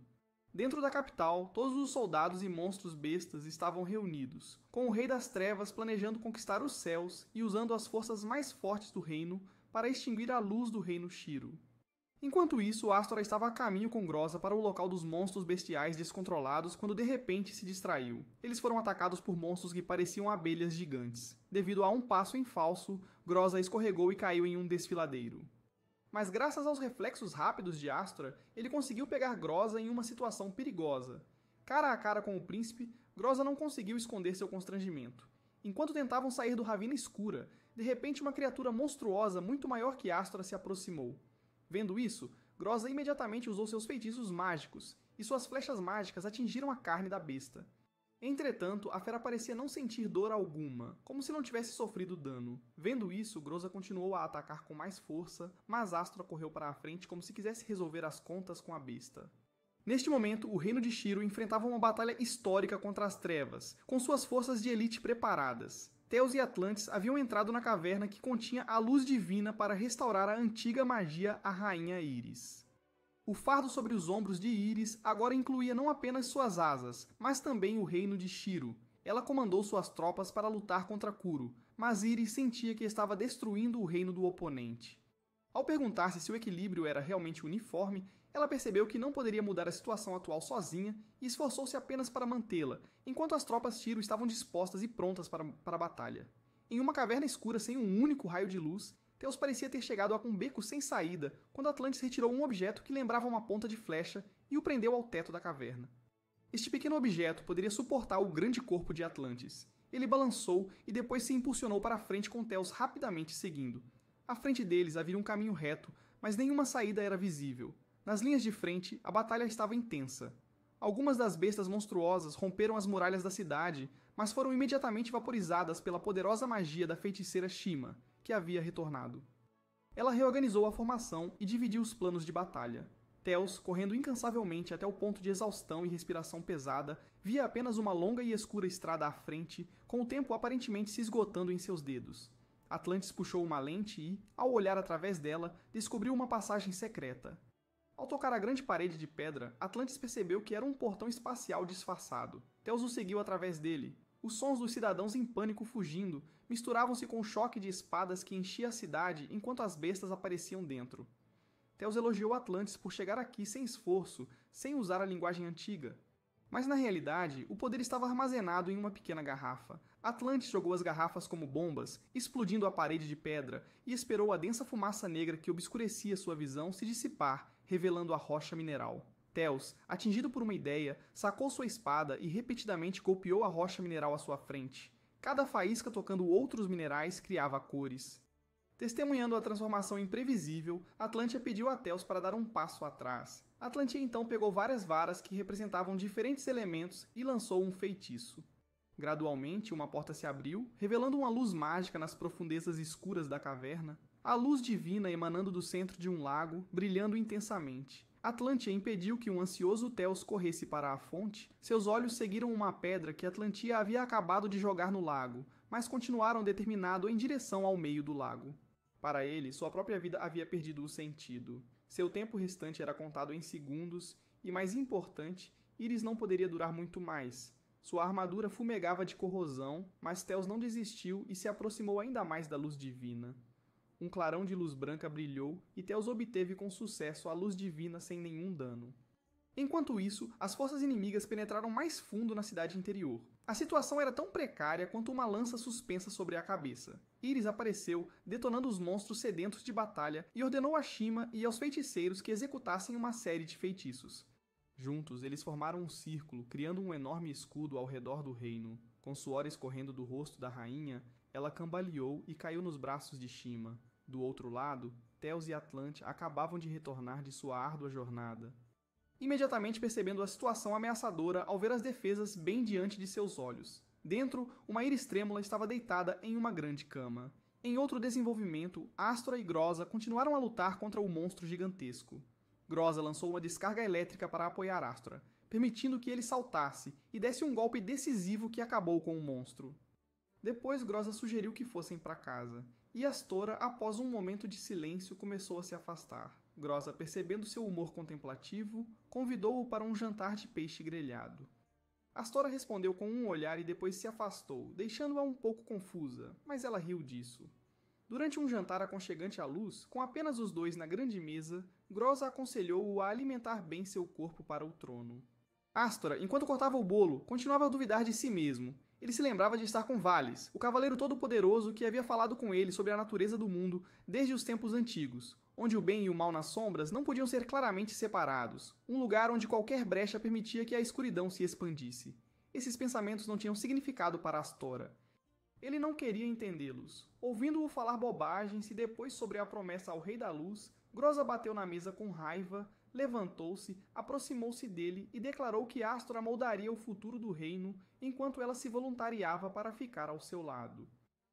Dentro da capital, todos os soldados e monstros bestas estavam reunidos, com o Rei das Trevas planejando conquistar os céus e usando as forças mais fortes do reino para extinguir a luz do reino Shiro. Enquanto isso, Astora estava a caminho com Groza para o local dos monstros bestiais descontrolados quando de repente se distraiu. Eles foram atacados por monstros que pareciam abelhas gigantes. Devido a um passo em falso, Groza escorregou e caiu em um desfiladeiro. Mas graças aos reflexos rápidos de Astora, ele conseguiu pegar Groza em uma situação perigosa. Cara a cara com o príncipe, Groza não conseguiu esconder seu constrangimento. Enquanto tentavam sair do ravina escura, de repente uma criatura monstruosa muito maior que Astora se aproximou. Vendo isso, Groza imediatamente usou seus feitiços mágicos, e suas flechas mágicas atingiram a carne da besta. Entretanto, a fera parecia não sentir dor alguma, como se não tivesse sofrido dano. Vendo isso, Groza continuou a atacar com mais força, mas Astora correu para a frente como se quisesse resolver as contas com a besta. Neste momento, o reino de Shiro enfrentava uma batalha histórica contra as trevas, com suas forças de elite preparadas. Theos e Atlantes haviam entrado na caverna que continha a luz divina para restaurar a antiga magia à rainha Íris. O fardo sobre os ombros de Íris agora incluía não apenas suas asas, mas também o reino de Shiro. Ela comandou suas tropas para lutar contra Kuro, mas Íris sentia que estava destruindo o reino do oponente. Ao perguntar-se se o equilíbrio era realmente uniforme, ela percebeu que não poderia mudar a situação atual sozinha e esforçou-se apenas para mantê-la, enquanto as tropas Shiro estavam dispostas e prontas para a batalha. Em uma caverna escura sem um único raio de luz, Theos parecia ter chegado a um beco sem saída quando Atlantes retirou um objeto que lembrava uma ponta de flecha e o prendeu ao teto da caverna. Este pequeno objeto poderia suportar o grande corpo de Atlantes. Ele balançou e depois se impulsionou para a frente com Theos rapidamente seguindo. À frente deles havia um caminho reto, mas nenhuma saída era visível. Nas linhas de frente, a batalha estava intensa. Algumas das bestas monstruosas romperam as muralhas da cidade, mas foram imediatamente vaporizadas pela poderosa magia da feiticeira Shima, que havia retornado. Ela reorganizou a formação e dividiu os planos de batalha. Theos, correndo incansavelmente até o ponto de exaustão e respiração pesada, via apenas uma longa e escura estrada à frente, com o tempo aparentemente se esgotando em seus dedos. Atlantes puxou uma lente e, ao olhar através dela, descobriu uma passagem secreta. Ao tocar a grande parede de pedra, Atlantes percebeu que era um portão espacial disfarçado. Theos o seguiu através dele. Os sons dos cidadãos em pânico fugindo misturavam-se com o choque de espadas que enchia a cidade enquanto as bestas apareciam dentro. Theos elogiou Atlantes por chegar aqui sem esforço, sem usar a linguagem antiga. Mas na realidade, o poder estava armazenado em uma pequena garrafa. Atlantes jogou as garrafas como bombas, explodindo a parede de pedra, e esperou a densa fumaça negra que obscurecia sua visão se dissipar, revelando a rocha mineral. Theos, atingido por uma ideia, sacou sua espada e repetidamente golpeou a rocha mineral à sua frente. Cada faísca tocando outros minerais criava cores. Testemunhando a transformação imprevisível, Atlantia pediu a Theos para dar um passo atrás. Atlantia então pegou várias varas que representavam diferentes elementos e lançou um feitiço. Gradualmente, uma porta se abriu, revelando uma luz mágica nas profundezas escuras da caverna. A luz divina emanando do centro de um lago, brilhando intensamente. Atlantia impediu que um ansioso Theos corresse para a fonte. Seus olhos seguiram uma pedra que Atlantia havia acabado de jogar no lago, mas continuaram determinados em direção ao meio do lago. Para ele, sua própria vida havia perdido o sentido. Seu tempo restante era contado em segundos e, mais importante, Íris não poderia durar muito mais. Sua armadura fumegava de corrosão, mas Theos não desistiu e se aproximou ainda mais da luz divina. Um clarão de luz branca brilhou e Theos obteve com sucesso a luz divina sem nenhum dano. Enquanto isso, as forças inimigas penetraram mais fundo na cidade interior. A situação era tão precária quanto uma lança suspensa sobre a cabeça. Íris apareceu, detonando os monstros sedentos de batalha e ordenou a Shima e aos feiticeiros que executassem uma série de feitiços. Juntos, eles formaram um círculo, criando um enorme escudo ao redor do reino. Com suor escorrendo do rosto da rainha, ela cambaleou e caiu nos braços de Shima. Do outro lado, Theos e Atlantia acabavam de retornar de sua árdua jornada. Imediatamente percebendo a situação ameaçadora ao ver as defesas bem diante de seus olhos. Dentro, uma Íris trêmula estava deitada em uma grande cama. Em outro desenvolvimento, Astora e Groza continuaram a lutar contra o monstro gigantesco. Groza lançou uma descarga elétrica para apoiar Astora, permitindo que ele saltasse e desse um golpe decisivo que acabou com o monstro. Depois Groza sugeriu que fossem para casa, e Astora, após um momento de silêncio, começou a se afastar. Groza, percebendo seu humor contemplativo, convidou-o para um jantar de peixe grelhado. Astora respondeu com um olhar e depois se afastou, deixando-a um pouco confusa, mas ela riu disso. Durante um jantar aconchegante à luz, com apenas os dois na grande mesa, Groza aconselhou-o a alimentar bem seu corpo para o trono. Astora, enquanto cortava o bolo, continuava a duvidar de si mesmo. Ele se lembrava de estar com Valis, o cavaleiro todo-poderoso que havia falado com ele sobre a natureza do mundo desde os tempos antigos, onde o bem e o mal nas sombras não podiam ser claramente separados, um lugar onde qualquer brecha permitia que a escuridão se expandisse. Esses pensamentos não tinham significado para Astora. Ele não queria entendê-los. Ouvindo-o falar bobagens e depois sobre a promessa ao Rei da Luz, Groza bateu na mesa com raiva, levantou-se, aproximou-se dele e declarou que Astora moldaria o futuro do reino enquanto ela se voluntariava para ficar ao seu lado.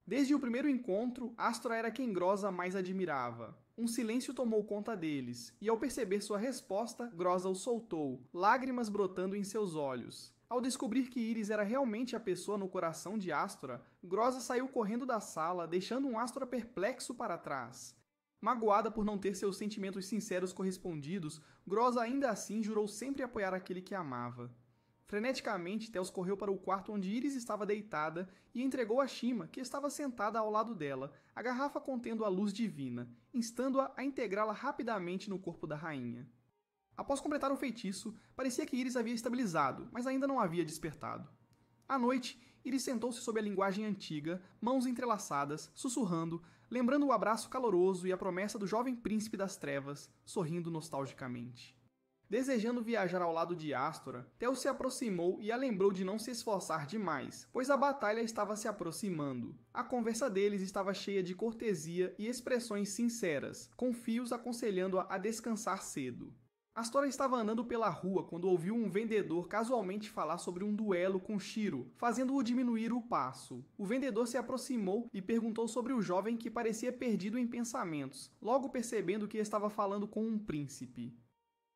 Desde o primeiro encontro, Astora era quem Groza mais admirava. Um silêncio tomou conta deles, e ao perceber sua resposta, Groza o soltou, lágrimas brotando em seus olhos. Ao descobrir que Íris era realmente a pessoa no coração de Astora, Groza saiu correndo da sala, deixando um Astora perplexo para trás. Magoada por não ter seus sentimentos sinceros correspondidos, Groza ainda assim jurou sempre apoiar aquele que amava. Freneticamente, Theos correu para o quarto onde Íris estava deitada e entregou a Shima, que estava sentada ao lado dela, a garrafa contendo a luz divina, instando-a a integrá-la rapidamente no corpo da rainha. Após completar o feitiço, parecia que Íris havia estabilizado, mas ainda não havia despertado. À noite, Íris sentou-se sob a linguagem antiga, mãos entrelaçadas, sussurrando, lembrando o abraço caloroso e a promessa do jovem príncipe das trevas, sorrindo nostalgicamente. Desejando viajar ao lado de Astora, Theos se aproximou e a lembrou de não se esforçar demais, pois a batalha estava se aproximando. A conversa deles estava cheia de cortesia e expressões sinceras, com Fios aconselhando-a a descansar cedo. Astora estava andando pela rua quando ouviu um vendedor casualmente falar sobre um duelo com Shiro, fazendo-o diminuir o passo. O vendedor se aproximou e perguntou sobre o jovem que parecia perdido em pensamentos, logo percebendo que estava falando com um príncipe.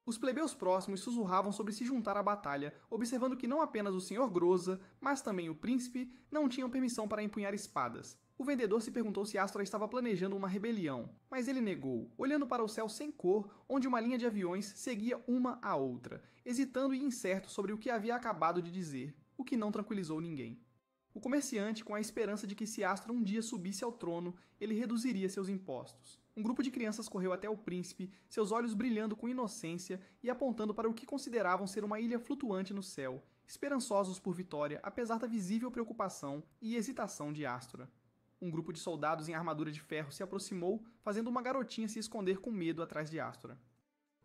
Os plebeus próximos sussurravam sobre se juntar à batalha, observando que não apenas o Sr. Groza, mas também o príncipe, não tinham permissão para empunhar espadas. O vendedor se perguntou se Astora estava planejando uma rebelião, mas ele negou, olhando para o céu sem cor, onde uma linha de aviões seguia uma à outra, hesitando e incerto sobre o que havia acabado de dizer, o que não tranquilizou ninguém. O comerciante, com a esperança de que se Astora um dia subisse ao trono, ele reduziria seus impostos. Um grupo de crianças correu até o príncipe, seus olhos brilhando com inocência e apontando para o que consideravam ser uma ilha flutuante no céu, esperançosos por vitória, apesar da visível preocupação e hesitação de Astora. Um grupo de soldados em armadura de ferro se aproximou, fazendo uma garotinha se esconder com medo atrás de Astora.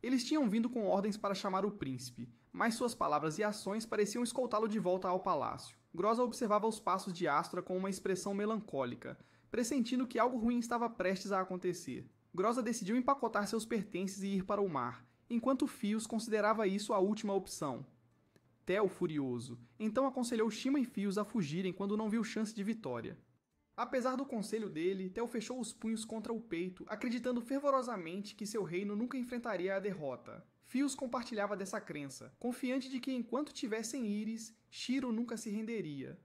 Eles tinham vindo com ordens para chamar o príncipe, mas suas palavras e ações pareciam escoltá-lo de volta ao palácio. Groza observava os passos de Astora com uma expressão melancólica, pressentindo que algo ruim estava prestes a acontecer. Groza decidiu empacotar seus pertences e ir para o mar, enquanto Fios considerava isso a última opção. Theo, furioso, então aconselhou Shima e Fios a fugirem quando não viu chance de vitória. Apesar do conselho dele, Theo fechou os punhos contra o peito, acreditando fervorosamente que seu reino nunca enfrentaria a derrota. Fios compartilhava dessa crença, confiante de que enquanto tivessem Íris, Shiro nunca se renderia.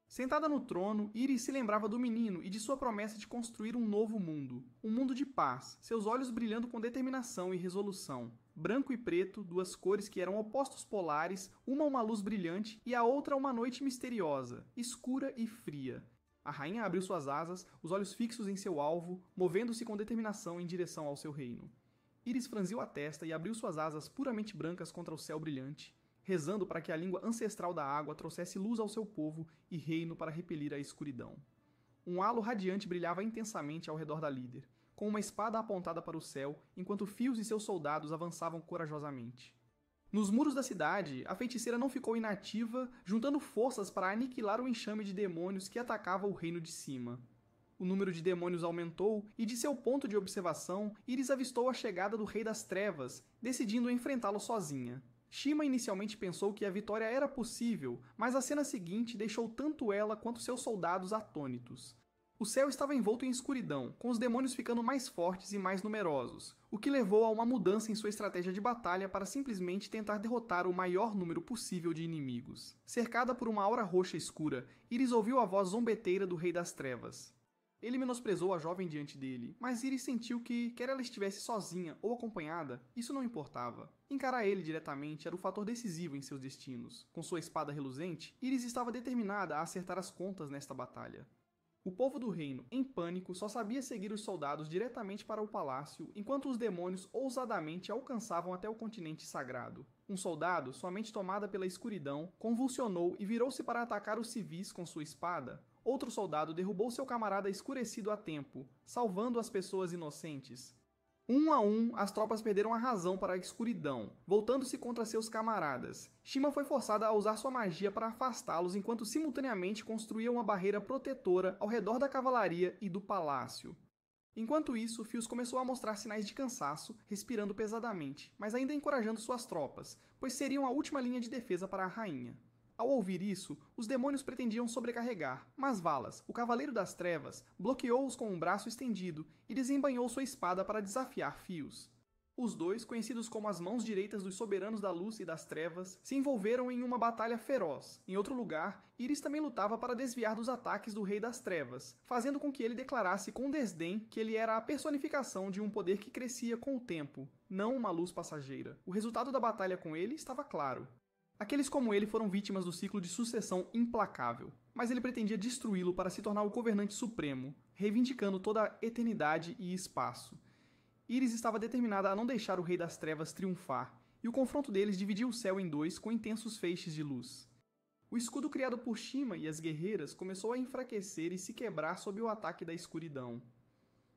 Sentada no trono, Íris se lembrava do menino e de sua promessa de construir um novo mundo. Um mundo de paz, seus olhos brilhando com determinação e resolução. Branco e preto, duas cores que eram opostos polares, uma luz brilhante e a outra uma noite misteriosa, escura e fria. A rainha abriu suas asas, os olhos fixos em seu alvo, movendo-se com determinação em direção ao seu reino. Íris franziu a testa e abriu suas asas puramente brancas contra o céu brilhante, rezando para que a língua ancestral da água trouxesse luz ao seu povo e reino para repelir a escuridão. Um halo radiante brilhava intensamente ao redor da líder, com uma espada apontada para o céu, enquanto Fios e seus soldados avançavam corajosamente. Nos muros da cidade, a feiticeira não ficou inativa, juntando forças para aniquilar o enxame de demônios que atacava o reino de cima. O número de demônios aumentou e, de seu ponto de observação, Íris avistou a chegada do Rei das Trevas, decidindo enfrentá-lo sozinha. Shima inicialmente pensou que a vitória era possível, mas a cena seguinte deixou tanto ela quanto seus soldados atônitos. O céu estava envolto em escuridão, com os demônios ficando mais fortes e mais numerosos, o que levou a uma mudança em sua estratégia de batalha para simplesmente tentar derrotar o maior número possível de inimigos. Cercada por uma aura roxa escura, Íris ouviu a voz zombeteira do Rei das Trevas. Ele menosprezou a jovem diante dele, mas Íris sentiu que, quer ela estivesse sozinha ou acompanhada, isso não importava. Encarar ele diretamente era o fator decisivo em seus destinos. Com sua espada reluzente, Íris estava determinada a acertar as contas nesta batalha. O povo do reino, em pânico, só sabia seguir os soldados diretamente para o palácio, enquanto os demônios ousadamente alcançavam até o continente sagrado. Um soldado, sua mente tomada pela escuridão, convulsionou e virou-se para atacar os civis com sua espada. Outro soldado derrubou seu camarada escurecido a tempo, salvando as pessoas inocentes. Um a um, as tropas perderam a razão para a escuridão, voltando-se contra seus camaradas. Shima foi forçada a usar sua magia para afastá-los enquanto simultaneamente construía uma barreira protetora ao redor da cavalaria e do palácio. Enquanto isso, Fios começou a mostrar sinais de cansaço, respirando pesadamente, mas ainda encorajando suas tropas, pois seriam a última linha de defesa para a rainha. Ao ouvir isso, os demônios pretendiam sobrecarregar, mas Valas, o Cavaleiro das Trevas, bloqueou-os com um braço estendido e desembainhou sua espada para desafiar Fios. Os dois, conhecidos como as mãos direitas dos soberanos da luz e das trevas, se envolveram em uma batalha feroz. Em outro lugar, Íris também lutava para desviar dos ataques do Rei das Trevas, fazendo com que ele declarasse com desdém que ele era a personificação de um poder que crescia com o tempo, não uma luz passageira. O resultado da batalha com ele estava claro. Aqueles como ele foram vítimas do ciclo de sucessão implacável, mas ele pretendia destruí-lo para se tornar o governante supremo, reivindicando toda a eternidade e espaço. Íris estava determinada a não deixar o Rei das Trevas triunfar, e o confronto deles dividiu o céu em dois com intensos feixes de luz. O escudo criado por Shima e as guerreiras começou a enfraquecer e se quebrar sob o ataque da escuridão.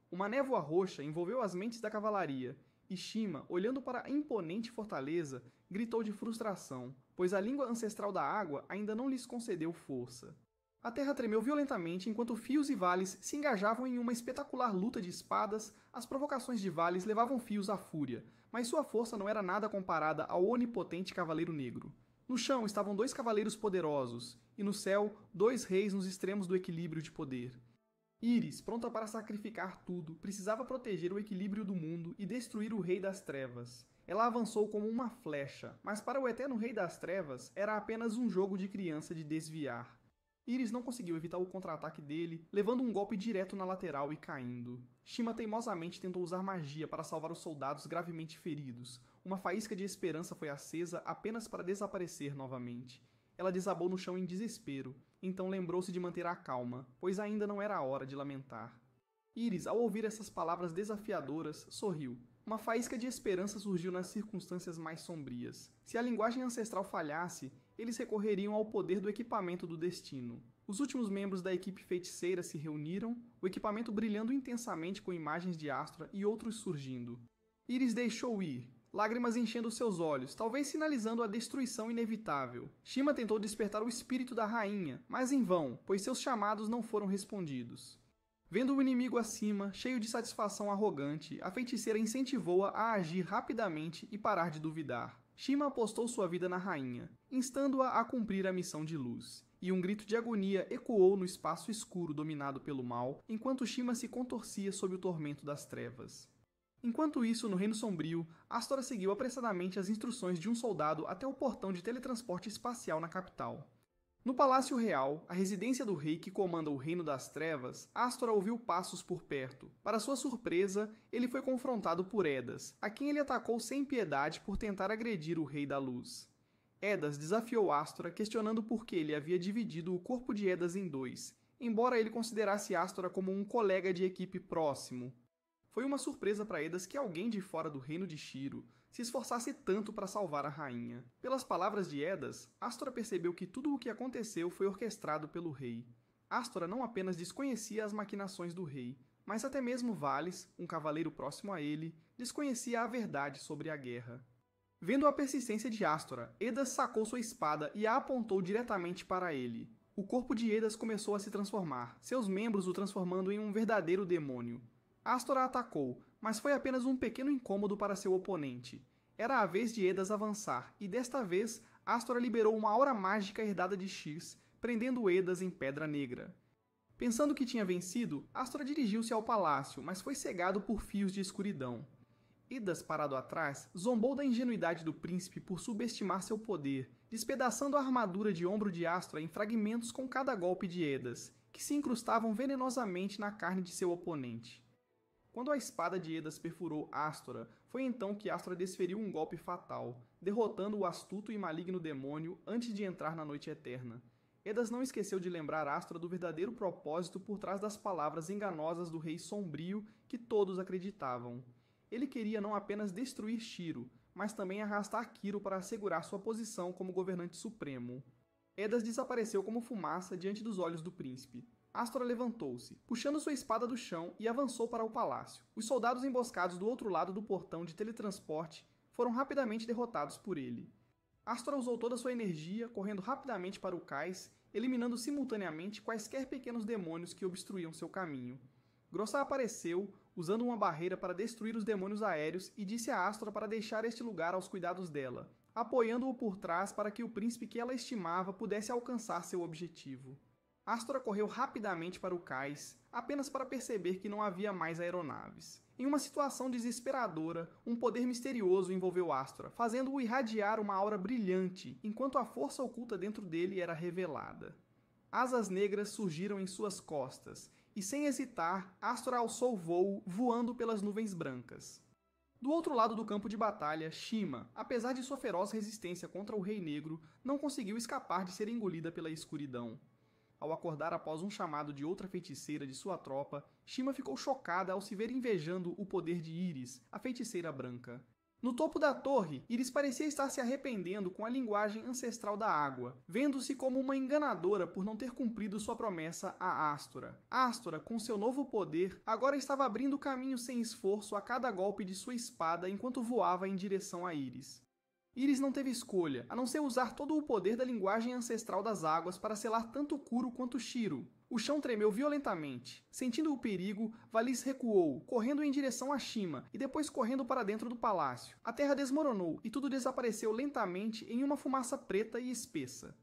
Uma névoa roxa envolveu as mentes da cavalaria, e Shima, olhando para a imponente fortaleza, gritou de frustração, pois a língua ancestral da água ainda não lhes concedeu força. A terra tremeu violentamente enquanto Fios e Vales se engajavam em uma espetacular luta de espadas. As provocações de Vales levavam Fios à fúria, mas sua força não era nada comparada ao onipotente Cavaleiro Negro. No chão estavam dois cavaleiros poderosos, e no céu, dois reis nos extremos do equilíbrio de poder. Íris, pronta para sacrificar tudo, precisava proteger o equilíbrio do mundo e destruir o Rei das Trevas. Ela avançou como uma flecha, mas para o eterno Rei das Trevas era apenas um jogo de criança de desviar. Íris não conseguiu evitar o contra-ataque dele, levando um golpe direto na lateral e caindo. Shima teimosamente tentou usar magia para salvar os soldados gravemente feridos. Uma faísca de esperança foi acesa apenas para desaparecer novamente. Ela desabou no chão em desespero, então lembrou-se de manter a calma, pois ainda não era a hora de lamentar. Íris, ao ouvir essas palavras desafiadoras, sorriu. Uma faísca de esperança surgiu nas circunstâncias mais sombrias. Se a linguagem ancestral falhasse, eles recorreriam ao poder do equipamento do destino. Os últimos membros da equipe feiticeira se reuniram, o equipamento brilhando intensamente com imagens de Astra e outros surgindo. Íris deixou ir, lágrimas enchendo seus olhos, talvez sinalizando a destruição inevitável. Shima tentou despertar o espírito da rainha, mas em vão, pois seus chamados não foram respondidos. Vendo o inimigo acima, cheio de satisfação arrogante, a feiticeira incentivou-a a agir rapidamente e parar de duvidar. Shima apostou sua vida na rainha, instando-a a cumprir a missão de luz. E um grito de agonia ecoou no espaço escuro dominado pelo mal, enquanto Shima se contorcia sob o tormento das trevas. Enquanto isso, no Reino Sombrio, Astora seguiu apressadamente as instruções de um soldado até o portão de teletransporte espacial na capital. No Palácio Real, a residência do rei que comanda o Reino das Trevas, Astora ouviu passos por perto. Para sua surpresa, ele foi confrontado por Edas, a quem ele atacou sem piedade por tentar agredir o Rei da Luz. Edas desafiou Astora, questionando por que ele havia dividido o corpo de Edas em dois, embora ele considerasse Astora como um colega de equipe próximo. Foi uma surpresa para Edas que alguém de fora do reino de Shiro se esforçasse tanto para salvar a rainha. Pelas palavras de Edas, Astora percebeu que tudo o que aconteceu foi orquestrado pelo rei. Astora não apenas desconhecia as maquinações do rei, mas até mesmo Valis, um cavaleiro próximo a ele, desconhecia a verdade sobre a guerra. Vendo a persistência de Astora, Edas sacou sua espada e a apontou diretamente para ele. O corpo de Edas começou a se transformar, seus membros o transformando em um verdadeiro demônio. Astora atacou, mas foi apenas um pequeno incômodo para seu oponente. Era a vez de Edas avançar, e desta vez, Astora liberou uma aura mágica herdada de X, prendendo Edas em Pedra Negra. Pensando que tinha vencido, Astora dirigiu-se ao palácio, mas foi cegado por fios de escuridão. Edas, parado atrás, zombou da ingenuidade do príncipe por subestimar seu poder, despedaçando a armadura de ombro de Astora em fragmentos com cada golpe de Edas, que se incrustavam venenosamente na carne de seu oponente. Quando a espada de Edas perfurou Astora, foi então que Astora desferiu um golpe fatal, derrotando o astuto e maligno demônio antes de entrar na Noite Eterna. Edas não esqueceu de lembrar Astora do verdadeiro propósito por trás das palavras enganosas do Rei Sombrio que todos acreditavam. Ele queria não apenas destruir Shiro, mas também arrastar Kiro para assegurar sua posição como governante supremo. Edas desapareceu como fumaça diante dos olhos do príncipe. Astora levantou-se, puxando sua espada do chão e avançou para o palácio. Os soldados emboscados do outro lado do portão de teletransporte foram rapidamente derrotados por ele. Astora usou toda sua energia, correndo rapidamente para o cais, eliminando simultaneamente quaisquer pequenos demônios que obstruíam seu caminho. Grossa apareceu, usando uma barreira para destruir os demônios aéreos e disse a Astora para deixar este lugar aos cuidados dela, apoiando-o por trás para que o príncipe que ela estimava pudesse alcançar seu objetivo. Astora correu rapidamente para o cais, apenas para perceber que não havia mais aeronaves. Em uma situação desesperadora, um poder misterioso envolveu Astora, fazendo-o irradiar uma aura brilhante, enquanto a força oculta dentro dele era revelada. Asas negras surgiram em suas costas, e sem hesitar, Astora alçou voo, voando pelas nuvens brancas. Do outro lado do campo de batalha, Shima, apesar de sua feroz resistência contra o Rei Negro, não conseguiu escapar de ser engolida pela escuridão. Ao acordar após um chamado de outra feiticeira de sua tropa, Shima ficou chocada ao se ver invejando o poder de Iris, a feiticeira branca. No topo da torre, Iris parecia estar se arrependendo com a linguagem ancestral da água, vendo-se como uma enganadora por não ter cumprido sua promessa a Astora. Astora, com seu novo poder, agora estava abrindo caminho sem esforço a cada golpe de sua espada enquanto voava em direção a Iris. Iris não teve escolha, a não ser usar todo o poder da linguagem ancestral das águas para selar tanto Kuro quanto Shiro. O chão tremeu violentamente. Sentindo o perigo, Valis recuou, correndo em direção a Shima e depois correndo para dentro do palácio. A terra desmoronou e tudo desapareceu lentamente em uma fumaça preta e espessa.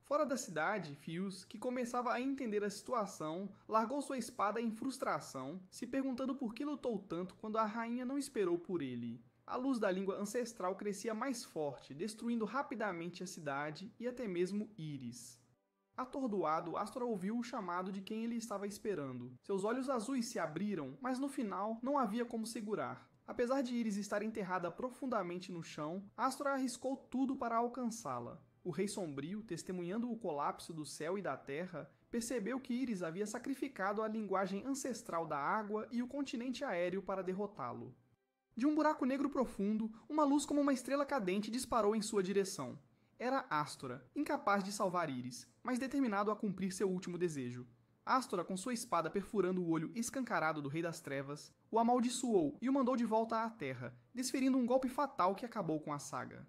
Fora da cidade, Fios, que começava a entender a situação, largou sua espada em frustração, se perguntando por que lutou tanto quando a rainha não esperou por ele. A luz da língua ancestral crescia mais forte, destruindo rapidamente a cidade e até mesmo Iris. Atordoado, Astora ouviu o chamado de quem ele estava esperando. Seus olhos azuis se abriram, mas no final não havia como segurar. Apesar de Iris estar enterrada profundamente no chão, Astora arriscou tudo para alcançá-la. O Rei Sombrio, testemunhando o colapso do céu e da terra, percebeu que Iris havia sacrificado a linguagem ancestral da água e o continente aéreo para derrotá-lo. De um buraco negro profundo, uma luz como uma estrela cadente disparou em sua direção. Era Astora, incapaz de salvar Iris, mas determinado a cumprir seu último desejo. Astora, com sua espada perfurando o olho escancarado do Rei das Trevas, o amaldiçoou e o mandou de volta à Terra, desferindo um golpe fatal que acabou com a saga.